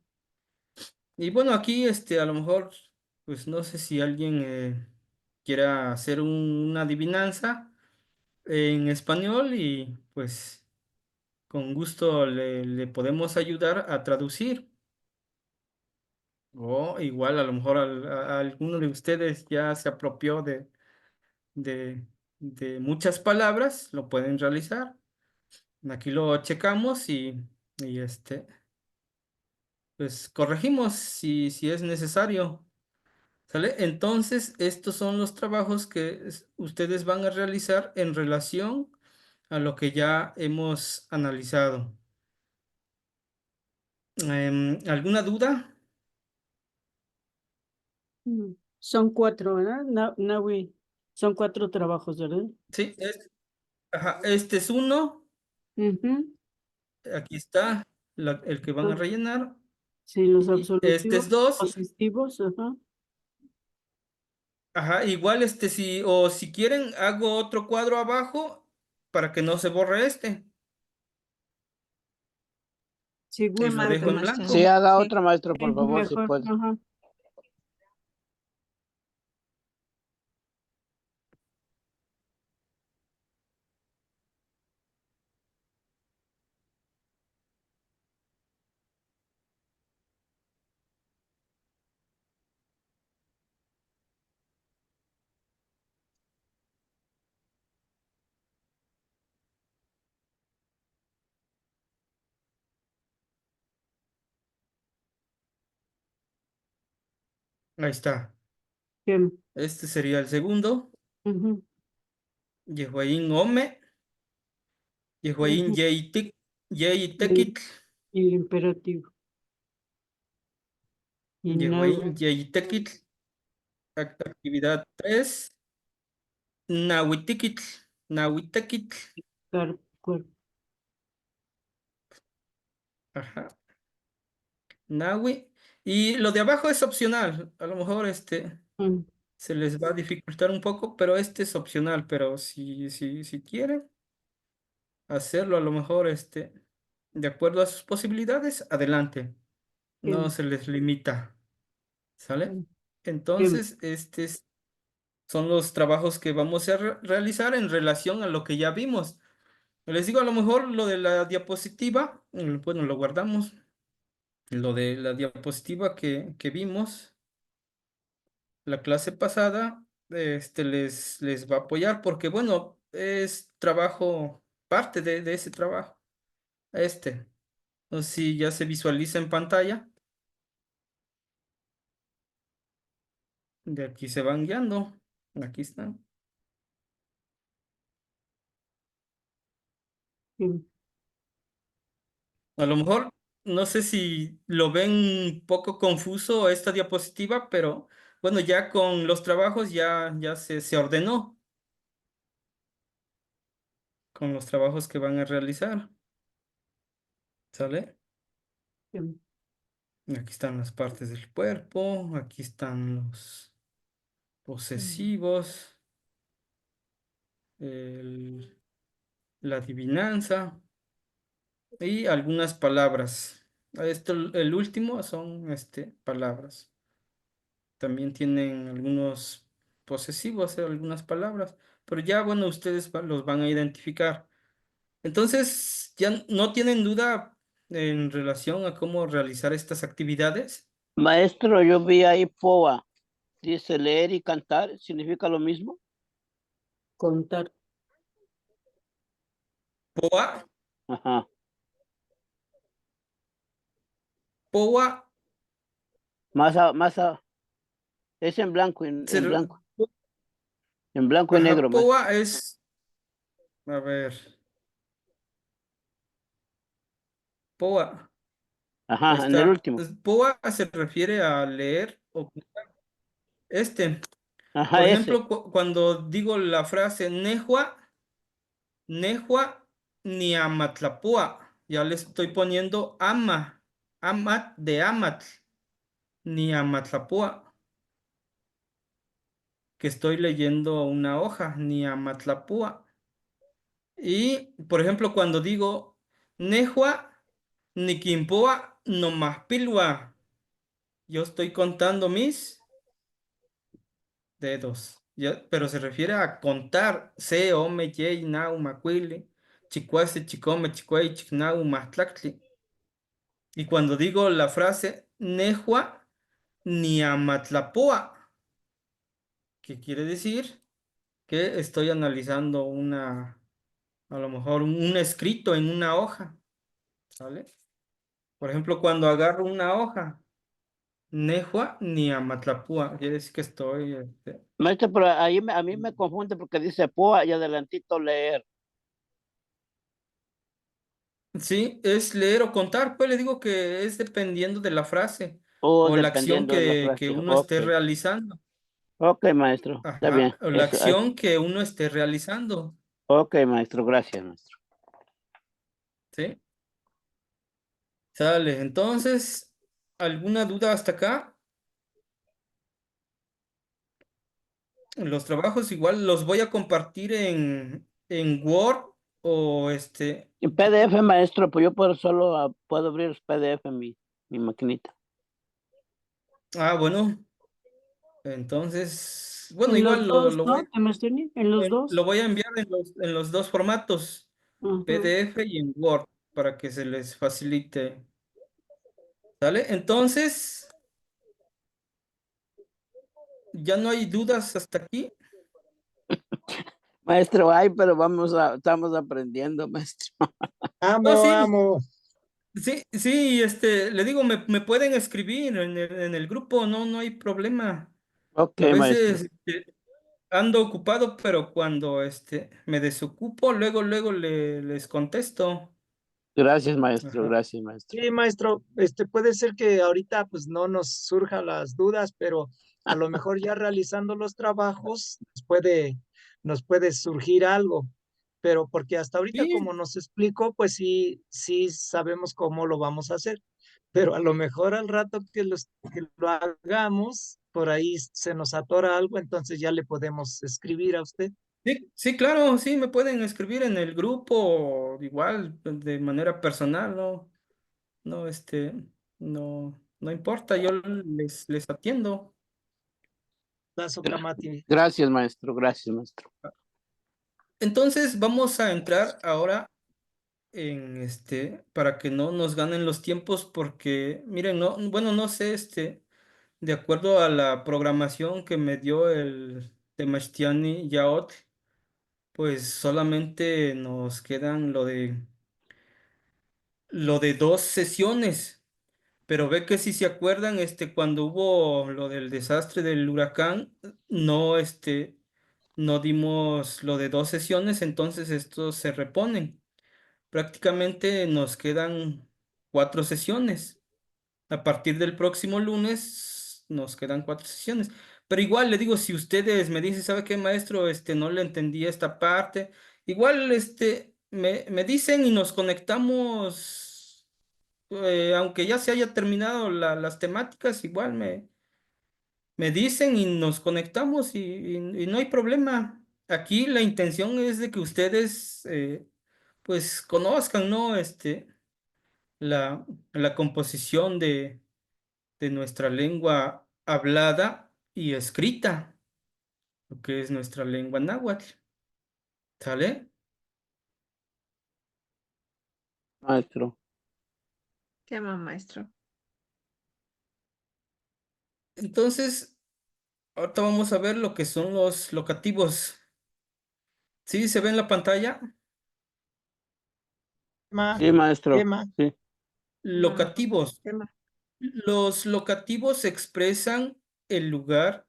Y bueno, aquí a lo mejor, pues no sé si alguien quiera hacer una adivinanza en español y pues con gusto le podemos ayudar a traducir. O igual a lo mejor a alguno de ustedes ya se apropió de, de muchas palabras, lo pueden realizar. Aquí lo checamos y pues corregimos si es necesario. ¿Sale? Entonces, estos son los trabajos que ustedes van a realizar en relación a lo que ya hemos analizado. ¿Alguna duda? Son 4, ¿verdad? Nahui, son 4 trabajos, ¿verdad? Sí, ajá, este es uno. Ujú. Aquí está el que van a rellenar. Sí, los Y este absolutivos, es dos. positivos, ajá. Ajá, igual si quieren, hago otro cuadro abajo para que no se borre este. Sí, Y ¿Qué lo más, dejo en Sí, Sebastián? blanco. haga Sí. otra, maestro, sí, por favor, si mejor, puede. ajá. Ahí está. Bien, Este sería el segundo. ujú, Yehuayin Ome. Yehuayin ujú. Yeitekitl. Y el imperativo. Y Yehuayin Nahui, Yeitekitl. Actividad 3. Nahuitikitl. Nahuitekitl. cuerpo. Ajá. Nahui. Y lo de abajo es opcional. A lo mejor se les va a dificultar un poco, pero este es opcional. Pero si quieren hacerlo, a lo mejor de acuerdo a sus posibilidades, adelante. No Bien, se les limita. ¿Sale? bien, bien, Entonces, son los trabajos que vamos a realizar en relación a lo que ya vimos. Les digo, a lo mejor lo de la diapositiva, bueno, lo guardamos. Lo de la diapositiva que vimos la clase pasada, les va a apoyar porque, bueno, es trabajo, parte de ese trabajo. Este, no sé si ya se visualiza en pantalla, de aquí se van guiando. Aquí están. bien. A lo mejor, no sé si lo ven un poco confuso esta diapositiva, pero bueno, ya con los trabajos ya se ordenó con los trabajos que van a realizar. ¿Sale? Bien. Aquí están las partes del cuerpo, aquí están los posesivos, el- la adivinanza y algunas palabras. El último son palabras. También tienen algunos posesivos, algunas palabras, pero ya, bueno, ustedes los van a identificar. Entonces, ¿ya no tienen duda en relación a cómo realizar estas actividades? Maestro, yo vi ahí POA. Dice leer y cantar, ¿significa lo mismo? Contar. POA, Ajá. POA, Es en blanco, se re- en blanco y negro, ajá, maestro. POA es, a ver, POA, ahí Ajá, en el está. último. POA se refiere a leer o este. Ajá, Por ese. ejemplo, cuando digo la frase Nejua, Nejua ni Amatlapua, ya le estoy poniendo ama, amat de amatl, ni Amatlapua, que estoy leyendo una hoja, ni Amatlapua. Y, por ejemplo, cuando digo Nejua ni Quimpoa no más pilua, yo estoy contando mis dedos, pero se refiere a contar se, ome, yey, nau, macuili, chicuase, chicome, chicuey, chicnau, mahtlactli. Y cuando digo la frase nejua, ni Amatlapoa, que quiere decir que estoy analizando a lo mejor un escrito en una hoja, ¿sale? Por ejemplo, cuando agarro una hoja, Nehua ni Amatlapúa, quiere decir que estoy, Maestro, pero ahí a mí me confunde porque dice POA y adelantito leer. sí, es leer o contar, pues le digo que es dependiendo de la frase O o la acción dependiendo de la que frase. uno Ok. esté realizando. Ok, maestro. Está bien. Ajá, o la Eso, acción que uno esté realizando, ok, maestro. Gracias, maestro. ¿sí? Sale, entonces, ¿alguna duda hasta acá? Los trabajos igual los voy a compartir en Word o En PDF, maestro, pues yo puedo solo puedo abrir los PDF en mi maquinita. bueno, entonces, bueno, En los igual dos, ¿no? Demostré, en los lo dos. voy a enviar en los dos formatos, Ajá. PDF y en Word, para que se les facilite. ¿Sale? Entonces, ya no hay dudas hasta aquí. Maestro, ay, pero estamos aprendiendo, maestro. No, Amo, sí, amo. sí, sí, le digo, me pueden escribir en el grupo, no hay problema. Ok, A maestro. veces ando ocupado, pero cuando me desocupo, luego les contesto. Gracias, maestro. Ajá. Gracias, maestro. Sí, maestro, puede ser que ahorita pues no nos surjan las dudas, pero a lo mejor ya realizando los trabajos nos puede surgir algo. Pero porque hasta ahorita como Sí, nos explicó, pues sí, sí sabemos cómo lo vamos a hacer. Pero a lo mejor al rato que lo hagamos, por ahí se nos atora algo, entonces ya le podemos escribir a usted. sí, sí, claro, sí, me pueden escribir en el grupo, o igual, de manera personal, no, no importa, yo les atiendo. Lazo Gra- Camati. Gracias, maestro. Gracias, maestro. Entonces vamos a entrar ahora para que no nos ganen los tiempos, porque, miren, no, bueno, no sé, de acuerdo a la programación que me dio el Temachtiani Yaot, pues solamente nos quedan lo de dos sesiones. Pero ve que si se acuerdan, cuando hubo lo del desastre del huracán, no, no dimos lo de dos sesiones, entonces estos se reponen. Prácticamente nos quedan cuatro sesiones. A partir del próximo lunes nos quedan cuatro sesiones. Pero igual le digo, si ustedes me dicen, ¿sabe qué, maestro? No le entendí esta parte. Igual, me dicen y nos conectamos, aunque ya se haya terminado las temáticas, igual me dicen y nos conectamos y no hay problema. Aquí la intención es de que ustedes, pues, conozcan, ¿no? La composición de nuestra lengua hablada y escrita, lo que es nuestra lengua náhuatl. ¿Sale? Maestro. ¿Qué más, maestro? Entonces, ahorita vamos a ver lo que son los locativos. ¿Sí? ¿Se ve en la pantalla? Tema, Sí, maestro. tema. Sí. Locativos. Tema. Los locativos expresan el lugar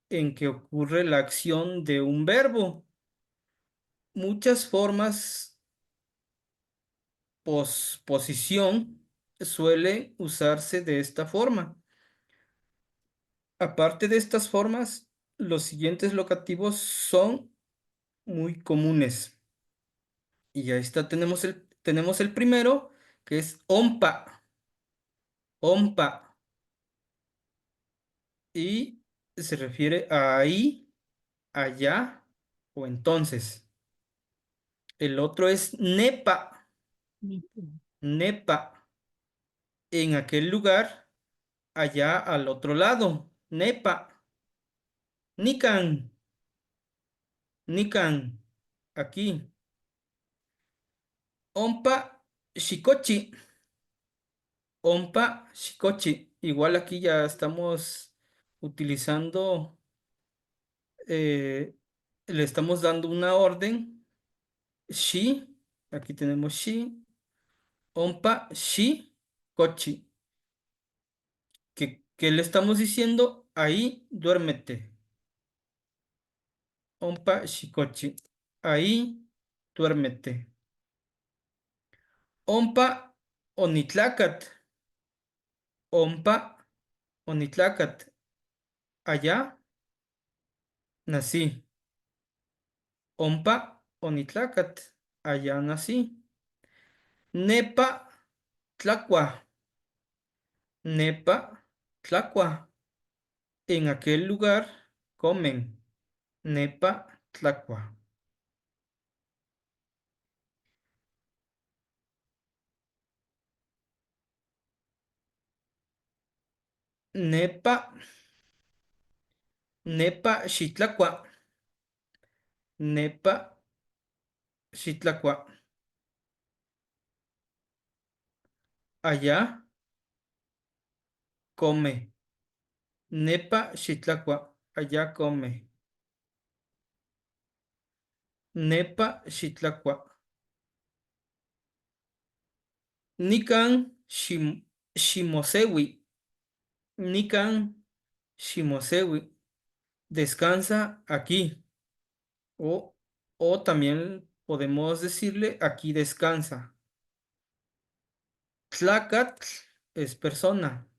en que ocurre la acción de un verbo. Muchas formas posposición suele usarse de esta forma. Aparte de estas formas, los siguientes locativos son muy comunes. Y ahí está, tenemos el primero, que es ompa, ompa, y se refiere a ahí, allá o entonces. El otro es nepa, nepa, en aquel lugar, allá al otro lado, nepa, nican, nican, aquí, ompa, shikochi. Ompa, Shikochi. Igual aquí ya estamos utilizando, le estamos dando una orden, shi, aquí tenemos shi, ompa, shi, kochi, que le estamos diciendo, ahí duérmete, ompa, shi, kochi, ahí duérmete, ompa, onitlacat, ompa, onitlacat, allá nací, ompa, onitlacat, allá nací, nepa, tlacua, nepa, tlacua, en aquel lugar comen, nepa, tlacua. Nepa, nepa, xitlacua, nepa, xitlacua, allá come, nepa, xitlacua, allá come, nepa, xitlacua, nican, ximosewi, nican, ximosewi, descansa aquí, o, o también podemos decirle aquí descansa. Tlacatl es persona.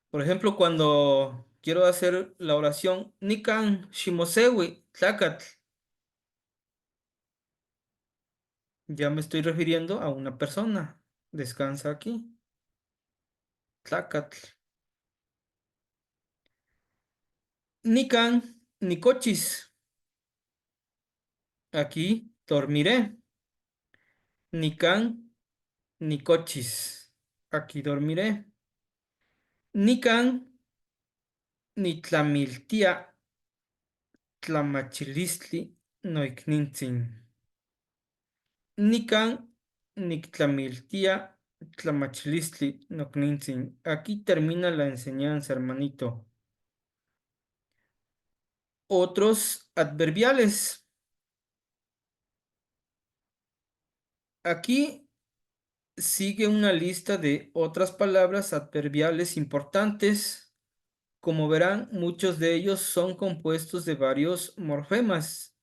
Por ejemplo, cuando quiero hacer la oración Nikan Shimosewi Tlacatl, ya me estoy refiriendo a una persona. Descansa aquí. Tlacatl. Nikan Nicochis. Aquí dormiré. Nikan Nicochis. Aquí dormiré. Nikan Nitlamiltia Tlamachilistli Noiknintzin. Nikan Nictlamiltia Tlamachilistli Noknintzin. Aquí termina la enseñanza, hermanito. Otros adverbiales. Aquí sigue una lista de otras palabras adverbiales importantes. Como verán, muchos de ellos son compuestos de varios morfemas.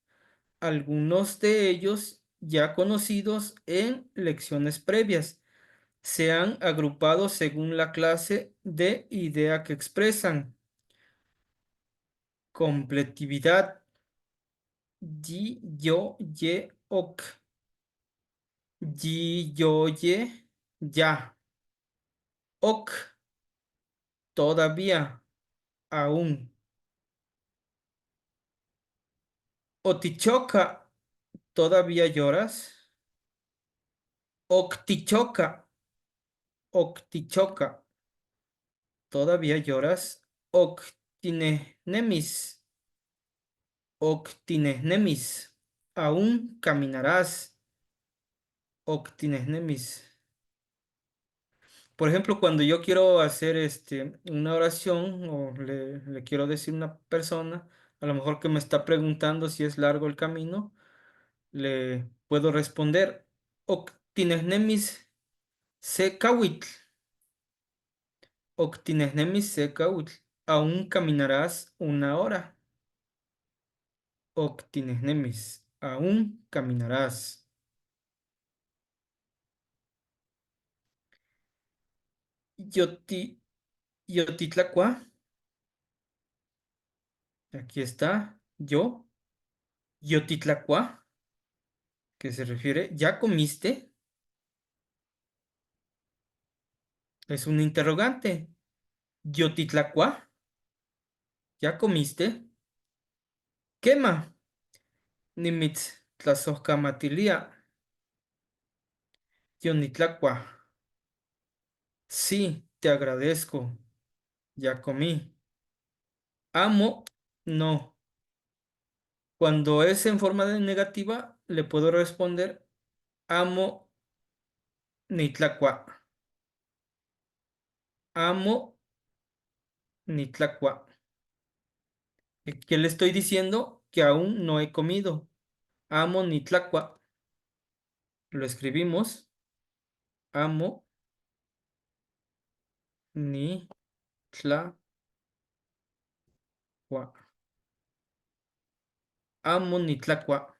Algunos de ellos ya conocidos en lecciones previas. Se han agrupado según la clase de idea que expresan. Completividad. Yi, yo, ye, ok. Yi, yo, ye, ya. Ok, todavía, aún. Otichoca, ¿todavía lloras? Octichoca, octichoca, ¿todavía lloras? Octinehnemis, octinehnemis, aún caminarás. Octinehnemis. Por ejemplo, cuando yo quiero hacer una oración o le quiero decir a una persona, a lo mejor que me está preguntando si es largo el camino, le puedo responder, Octinehnemis se kawitl, Octinehnemis se kawitl, aún caminarás una hora. Octinehnemis, aún caminarás. Yoti, yotitlacua, aquí está, yo. Yotitlacua, que se refiere, ¿ya comiste? Es un interrogante. Yotitlacua, ¿ya comiste? Quema. Nimitz tlazocamatilia. Yonitlacua. Sí, te agradezco. Ya comí. Amo, no. Cuando es en forma de negativa, le puedo responder amo nitlacua. Amo Nitlacua. ¿Qué le estoy diciendo? Que aún no he comido. Amo Nitlacua. Lo escribimos. Amo Nitlacua. Amo Nitlacua.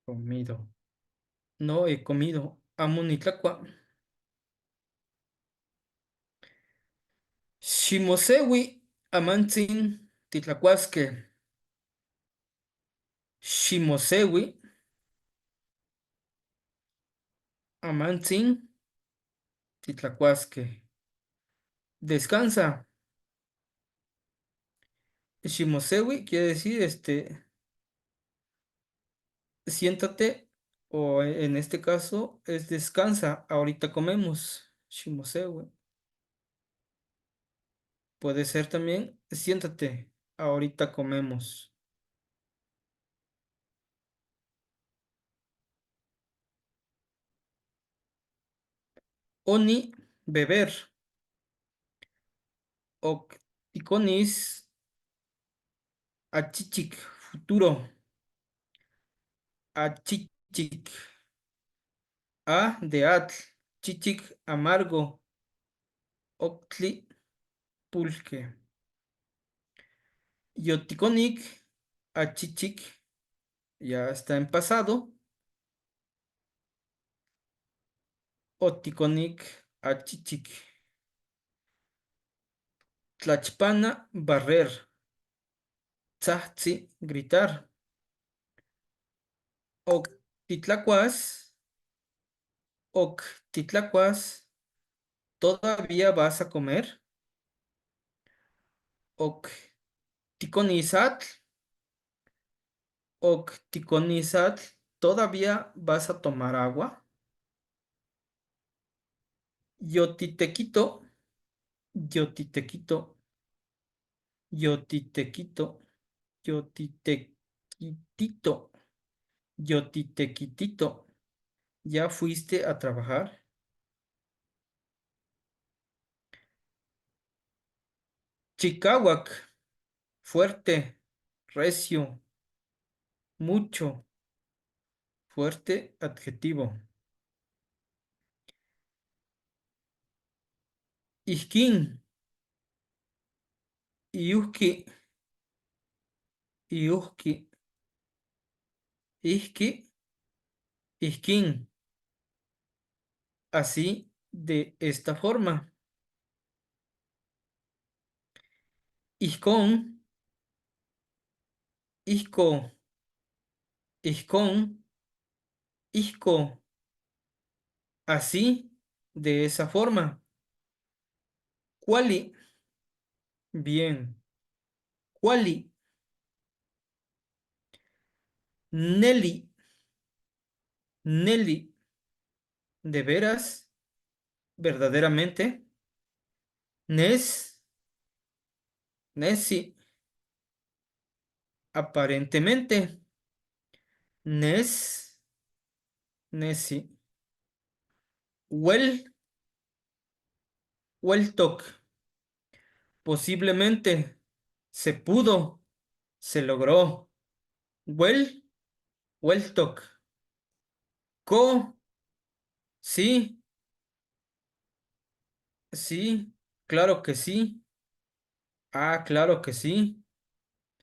Comido. No he comido. Amo Nitlacua. Shimosewi amantzin titlacuasque. Shimosewi amantzin titlacuasque. Descansa. Shimosewi quiere decir siéntate, o en este caso es descansa, ahorita comemos. Shimosewi. Puede ser también siéntate, ahorita comemos. Oni, beber. Ok, tikonis, achichik, futuro. Achichik. A de atl, chichic amargo, octli pulque. Yoticonic, achichic, ya está en pasado. Oticonic, achichic. Tlachpana, barrer. Tzahtzi, gritar. Octitlacuas, octitlacuas, ¿todavía vas a comer? Octiconizatl, octiconizatl, ¿todavía vas a tomar agua? Yotitequito, yotitequito, yotitequito, yotitequitito, yotitequitito. ¿Ya fuiste a trabajar? Chicahuac, fuerte, recio, mucho, fuerte, adjetivo. Isquín, iuski, iuski, isqui, isquín. Así, de esta forma. Iscón, isco, iscón, isco. Así, de esa forma. Quali, bien. Quali, Nelly, Nelly, ¿de veras? ¿Verdaderamente? Nes, Nessie, aparentemente. Nes, Nessie. Well, Welltok, posiblemente. Se pudo, se logró. Well, Welltok. Co, sí, sí, claro que sí. Ah, claro que sí.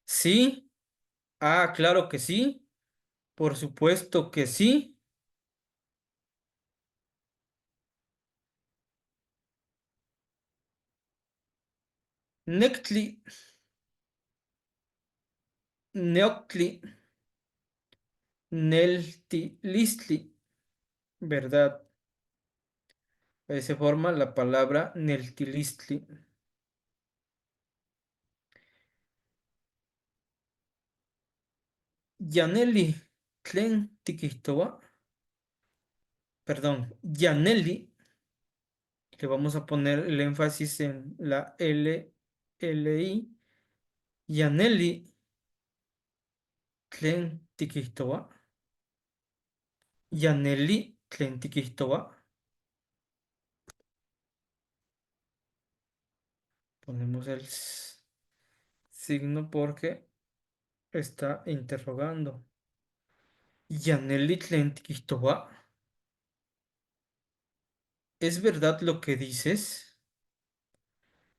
Sí, ah, claro que sí. Por supuesto que sí. Nectli, Neoctli, Nelti, Listli, ¿verdad? Se forma la palabra Neltilistli. Yaneli, Tlen Tikihtoa. perdón, Yaneli, le vamos a poner el énfasis en la L-I, Yaneli tlen tikihtoa, Yaneli tlen tikihtoa. Ponemos el signo porque está interrogando. Yaneli tlen tikihtoa. ¿Es verdad lo que dices?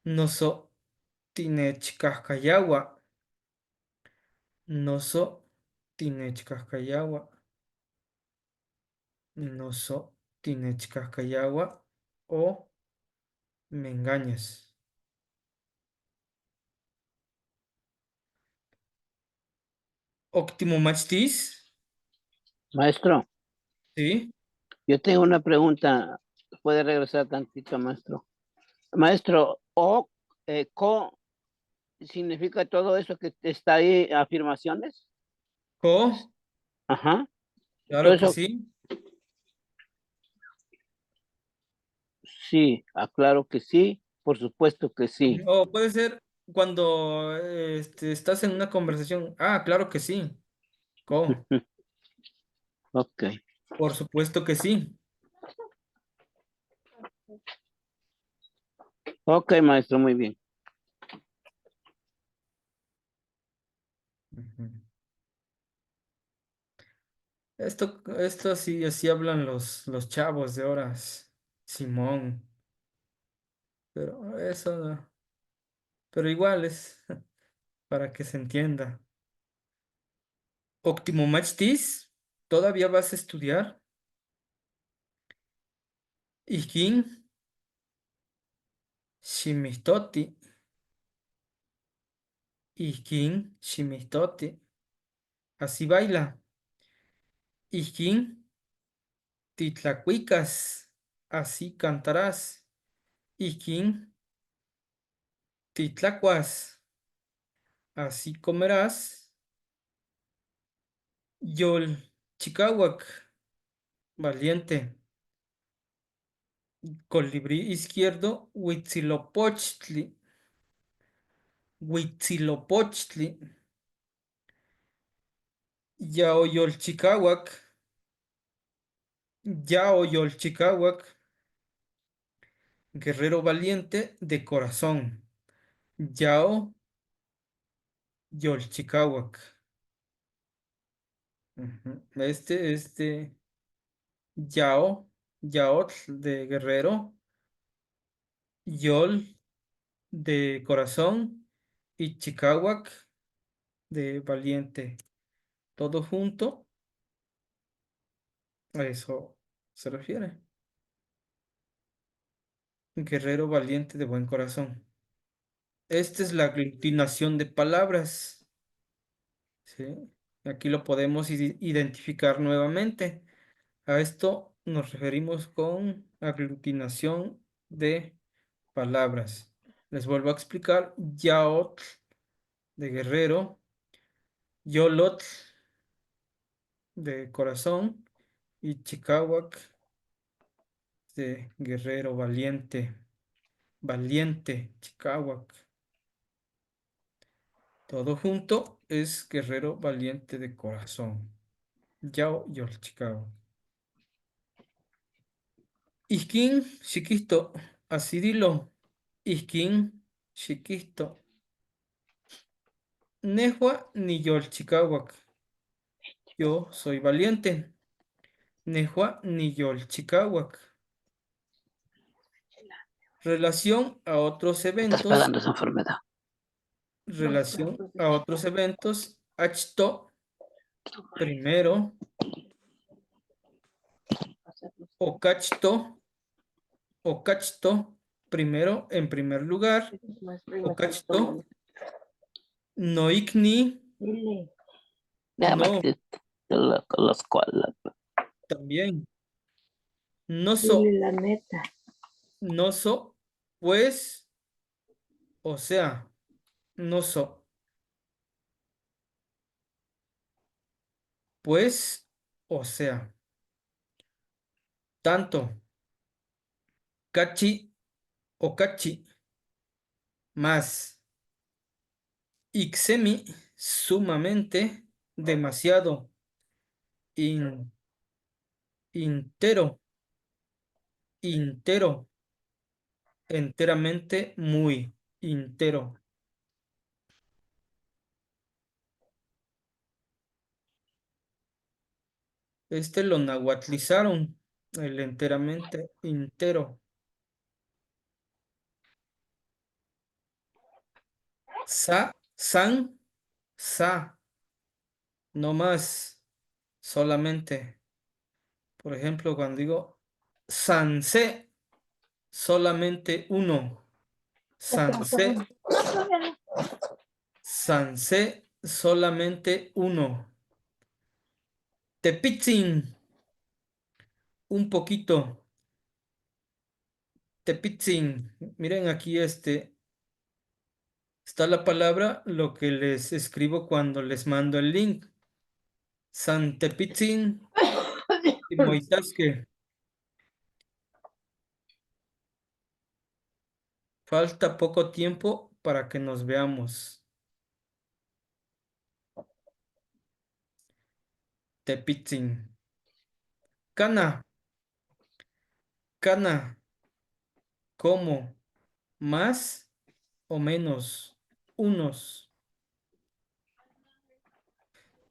Noso tinechkahkayawa. Noso tinechkahkayawa. Noso tinechkahkayawa. O me engañas. Óptimo machtis. Maestro, Sí. yo tengo una pregunta. Puede regresar tantito, maestro. Maestro, co, ¿significa todo eso que está ahí, afirmaciones? Co. Ajá. Todo Claro que eso, sí. sí, aclaro que sí, por supuesto que sí. O puede ser cuando estás en una conversación. Ah, claro que sí. Co. Ok, Por supuesto que sí. ok, maestro, muy bien. Ujú. Esto sí, así hablan los chavos de horas. Simón. Pero eso no. Pero igual es para que se entienda. Óptimo Machtis, ¿todavía vas a estudiar? Ikin, Shimistoti, Ikin, Shimistoti. Así baila. Ikin, Titlacuicas. Así cantarás. Ikin, Titlacuas. Así comerás. Yol, Chicahuac, valiente. Colibrí izquierdo, Huitzilopochtli. Huitzilopochtli. Yaoyolchicahuac. Yaoyolchicahuac. Guerrero valiente de corazón. Yao Yolchicahuac. Ujú. Yao, Yaotl de guerrero, Yol de corazón y Chicahuac de valiente. Todo junto, a eso se refiere. Guerrero valiente de buen corazón. Esta es la aglutinación de palabras. ¿Sí? Aquí lo podemos identificar nuevamente. A esto nos referimos con aglutinación de palabras. Les vuelvo a explicar. Yaotl de guerrero, Yolotl de corazón y Chicahuac de guerrero valiente. Valiente, Chicahuac. Todo junto es guerrero valiente de corazón. Yao Yol Chicahuac. Iskin, chiquisto, así dilo. Iskin, chiquisto. Nehua ni Yol Chicahuac. Yo soy valiente. Nehua ni Yol Chicahuac. Relación a otros Estás eventos. pegando esa enfermedad. Relación a otros eventos. Achto, primero. Okachto, okachto, primero, en primer lugar. Okachto, noikni, Ya, no, Martí, los colas. también. Noso, La neta. noso, pues, o sea, noso, pues, o sea. tanto, cachi o cachi, más, ixemi, sumamente, demasiado, in, intero, intero, enteramente, muy, intero. Este lo nahuatlizaron, el enteramente, intero. San, sa, no más, solamente. Por ejemplo, cuando digo Sanse, solamente uno. Sanse, Sanse, solamente uno. Tepitzin, un poquito. Tepitzin. Miren aquí está la palabra, lo que les escribo cuando les mando el link. Santepitzin y Moitasque. Falta poco tiempo para que nos veamos. Tepitzin. Cana, cana, ¿cómo? ¿Más o menos? Unos.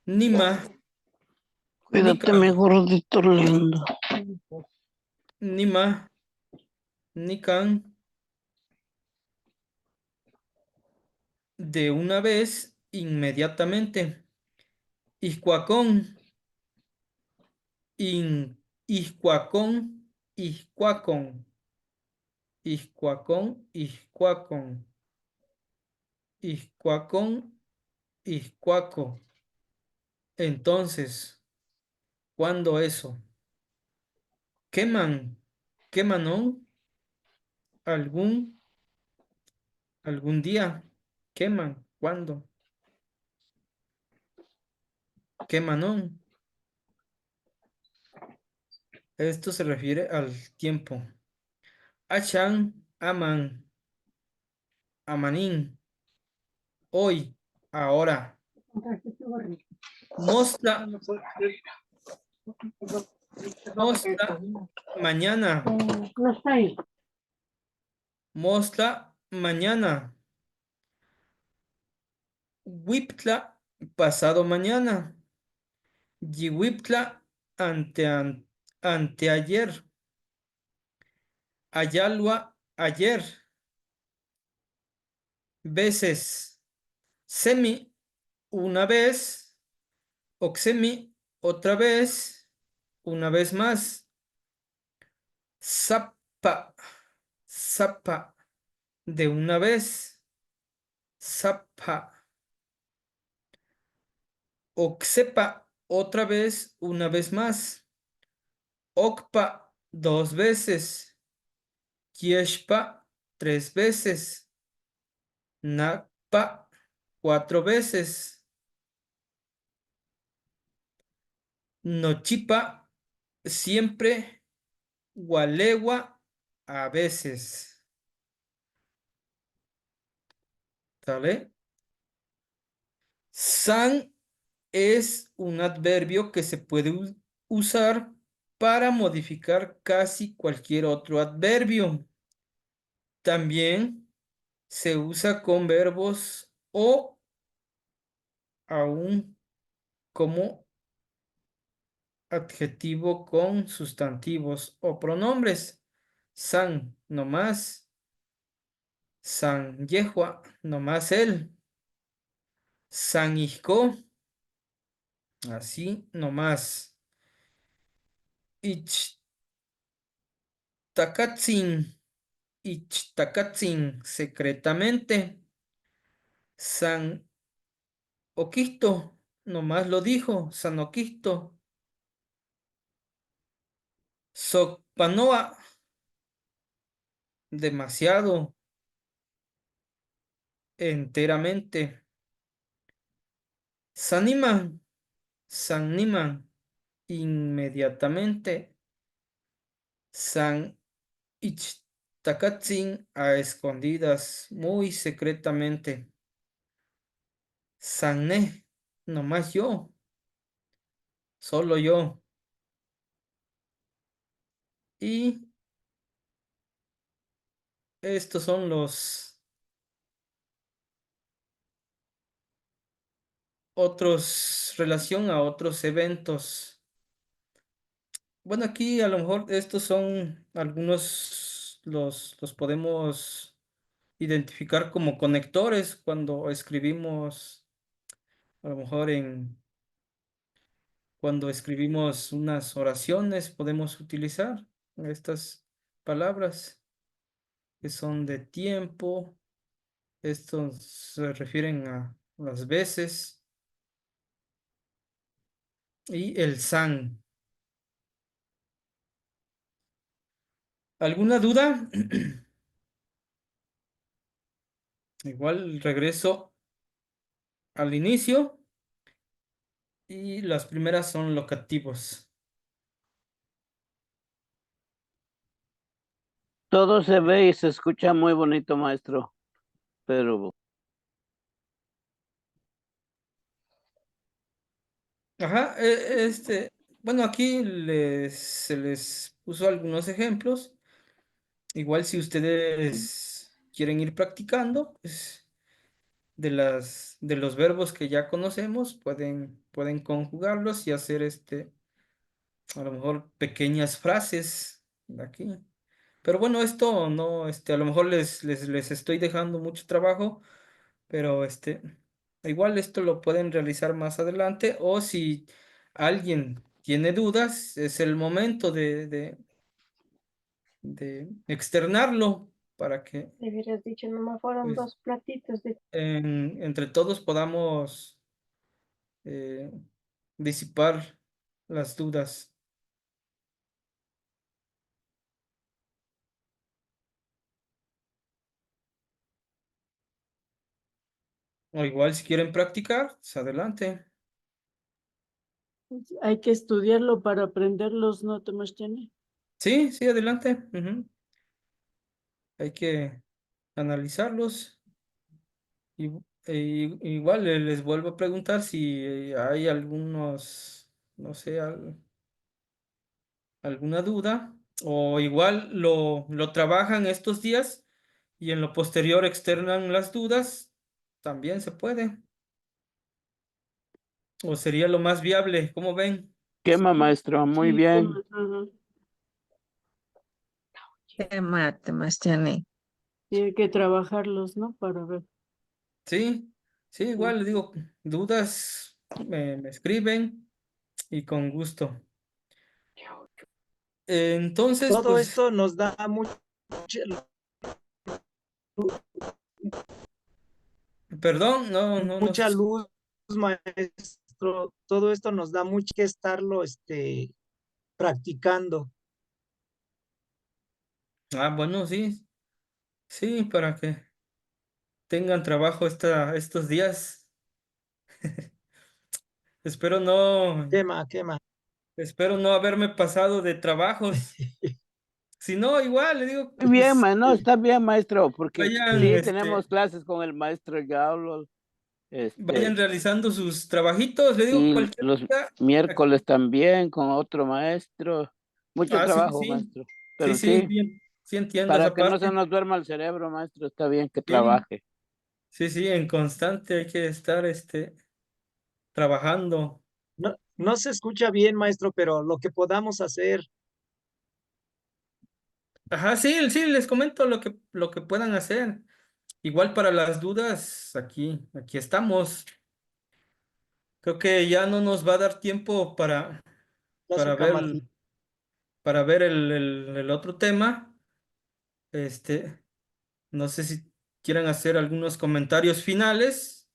Nima, Cuídate, nica, mi gordito lindo. nima, nican, de una vez, inmediatamente. Iscuacón, iscuacón, iscuacón, iscuacón, iscuacón, iscuacón, iscuaco. Entonces, ¿cuándo eso? ¿Queman? ¿Quemanón? ¿Algún día? ¿Queman? ¿Cuándo? ¿Quemanón? Esto se refiere al tiempo. Achan, aman, amanín, hoy, ahora. Mostra, mostra, mañana. No está ahí. Mostra, mañana. Huiptla, pasado mañana. Yihuiptla, anteayer. Ayalua, ayer. Veces. Semi, una vez. Oxemi, otra vez. Una vez más. Zapa, zapa, de una vez. Zapa. Oxepa, otra vez, una vez más. Okpa, dos veces. Kieshpa, tres veces. Nakpa, cuatro veces. Nochipa, siempre. Gualewa, a veces. ¿Sale? San es un adverbio que se puede usar para modificar casi cualquier otro adverbio. También se usa con verbos o aún como adjetivo con sustantivos o pronombres. San, nomás. San Yehua, nomás él. San Ijko, así nomás. Ichtakatzin, Ichtakatzin, secretamente. San Oquisto, nomás lo dijo, San Oquisto. Socpanoa, demasiado, enteramente. Saniman, Saniman, inmediatamente. San Ixtacatzin a escondidas, muy secretamente. Sané, nomás yo, solo yo. Y estos son los otros, relación a otros eventos. Bueno, aquí a lo mejor estos son algunos, los podemos identificar como conectores cuando escribimos, a lo mejor cuando escribimos unas oraciones, podemos utilizar estas palabras que son de tiempo. Estos se refieren a las veces y el san. ¿Alguna duda? Igual regreso al inicio y las primeras son locativos. Todo se ve y se escucha muy bonito, maestro, pero Ajá, bueno, aquí se les puso algunos ejemplos. Igual si ustedes quieren ir practicando, pues de los verbos que ya conocemos, pueden conjugarlos y hacer a lo mejor pequeñas frases de aquí. Pero bueno, esto no, a lo mejor les estoy dejando mucho trabajo, pero igual esto lo pueden realizar más adelante, o si alguien tiene dudas, es el momento de externarlo para que Le hubieras dicho, nomás fueron pues, 2 platitos de... entre todos podamos eh, disipar las dudas. O igual si quieren practicar, pues adelante. Hay que estudiarlo para aprenderlos, ¿no, Tamachtani? Sí, sí, adelante. Ujú. Hay que analizarlos. Y, igual les vuelvo a preguntar si hay algunos, no sé, alguna duda, o igual lo trabajan estos días y en lo posterior externan las dudas, también se puede. O sería lo más viable, ¿cómo ven? quema, maestro, muy Sí, bien. ajá. Qué mate, Mastiani. Sí, hay que trabajarlos, ¿no? Para ver. Sí, sí, igual les digo, dudas, me escriben y con gusto. Entonces, Todo pues, esto nos da perdón, no mucha nos... luz, maestro. Todo esto nos da mucho que estarlo practicando. Ah, bueno, sí, sí, para que tengan trabajo estos días. Espero no, Quema, quema. espero no haberme pasado de trabajos. Si no, igual, le digo, Muy bien, pues no, está bien, maestro, porque vayan, sí tenemos clases con el maestro Gaulo, vayan realizando sus trabajitos, le digo, y cualquier los día. miércoles también con otro maestro. Mucho Ah, sí, trabajo, sí, maestro, sí, pero sí, sí, sí, sí entiendo para esa que no se parte. nos duerma el cerebro, maestro, está bien que Sí, trabaje. sí, sí, en constante hay que estar, trabajando. No, no se escucha bien, maestro, pero lo que podamos hacer, Ajá, sí, sí, les comento lo que puedan hacer. Igual para las dudas, aquí estamos. Creo que ya no nos va a dar tiempo la su para ver, camarita. para ver el otro tema. Este, no sé si quieran hacer algunos comentarios finales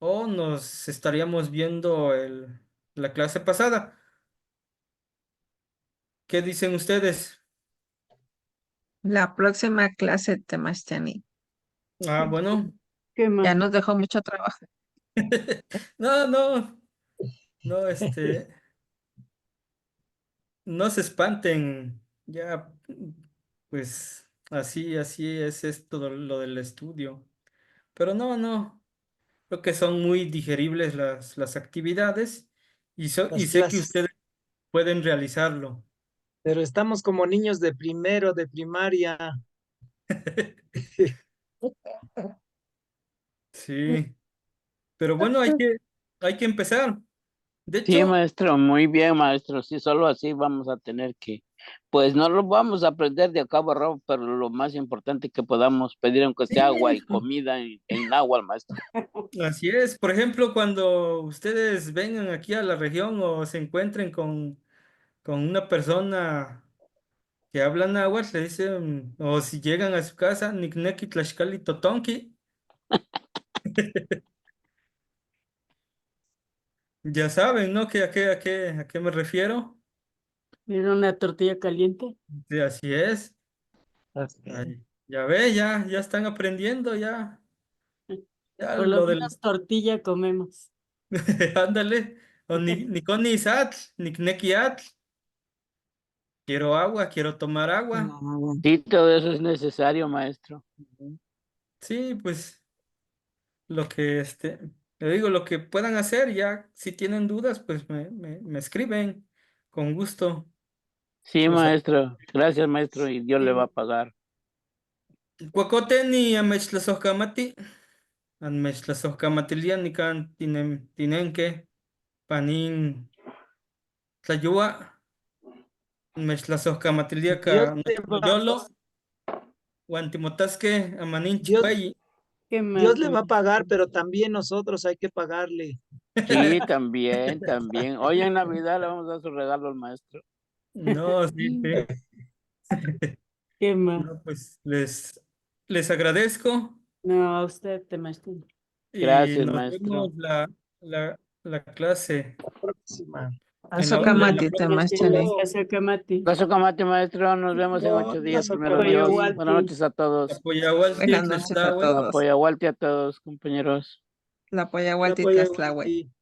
o nos estaríamos viendo la clase pasada. ¿Qué dicen ustedes? La próxima clase de Mastiani. Ah, bueno. ¿Qué Ya más? nos dejó mucho trabajo. No, no, no, no se espanten. ya, pues así es esto lo del estudio. Pero no, creo que son muy digeribles las actividades y Las sé que clases. ustedes pueden realizarlo. Pero estamos como niños de primero, de primaria. Sí, pero bueno, hay que empezar. De Sí, hecho, maestro, muy bien, maestro. Sí, solo así vamos a tener que, pues no lo vamos a aprender de a cabo a rabo, pero lo más importante que podamos pedir aunque sea agua y sí, comida en agua al maestro. así es. Por ejemplo, cuando ustedes vengan aquí a la región o se encuentren con una persona que habla náhuatl, le dicen, o si llegan a su casa, Nikneki Tlaxcali Totonki, ya saben, ¿no? A qué me refiero. Era una tortilla caliente. Sí, así es. Ok. Ay, ya ve, ya están aprendiendo, ya Por lo lo del, menos tortilla comemos. ándale, o ni con ni sat, Nikneki atl, quiero agua, quiero tomar agua. No, bueno. Sí, todo eso es necesario, maestro. Sí, pues lo que le digo, lo que puedan hacer, ya si tienen dudas, pues me escriben con gusto. Sí, Los maestro. Gracias, maestro, y Dios le va a pagar. Cuacote ni amechtlazojkamati, amechtlazojkamatilian nikan tinenke, panin tlayua, amechtlazojkamatilia ka Dios le va, noyolo, uan timotasque amanin Dios, chicueyi. Qué Dios mal, le qué va a mal. pagar, pero también nosotros hay que pagarle. Sí, también, también. Hoy en Navidad le vamos a dar su regalo al maestro. No, sí, sí. Qué mal. No, pues les agradezco No, a usted te maestro. y Gracias, nos vemos maestro. la clase Próxima. en la Azocamatito, próxima. maestro. Gracias, Camati. Gracias, Camate, maestro. Nos vemos en No, 8 días, no primero Oye, Dios. Azocamatl. Buenas Walti. noches a todos. Apoyahualti, Buenas noches a Tlaxtahue. todos. Apoya a Walti a todos, compañeros. La apoya Ya Walti voy a Tlaxtlahuel.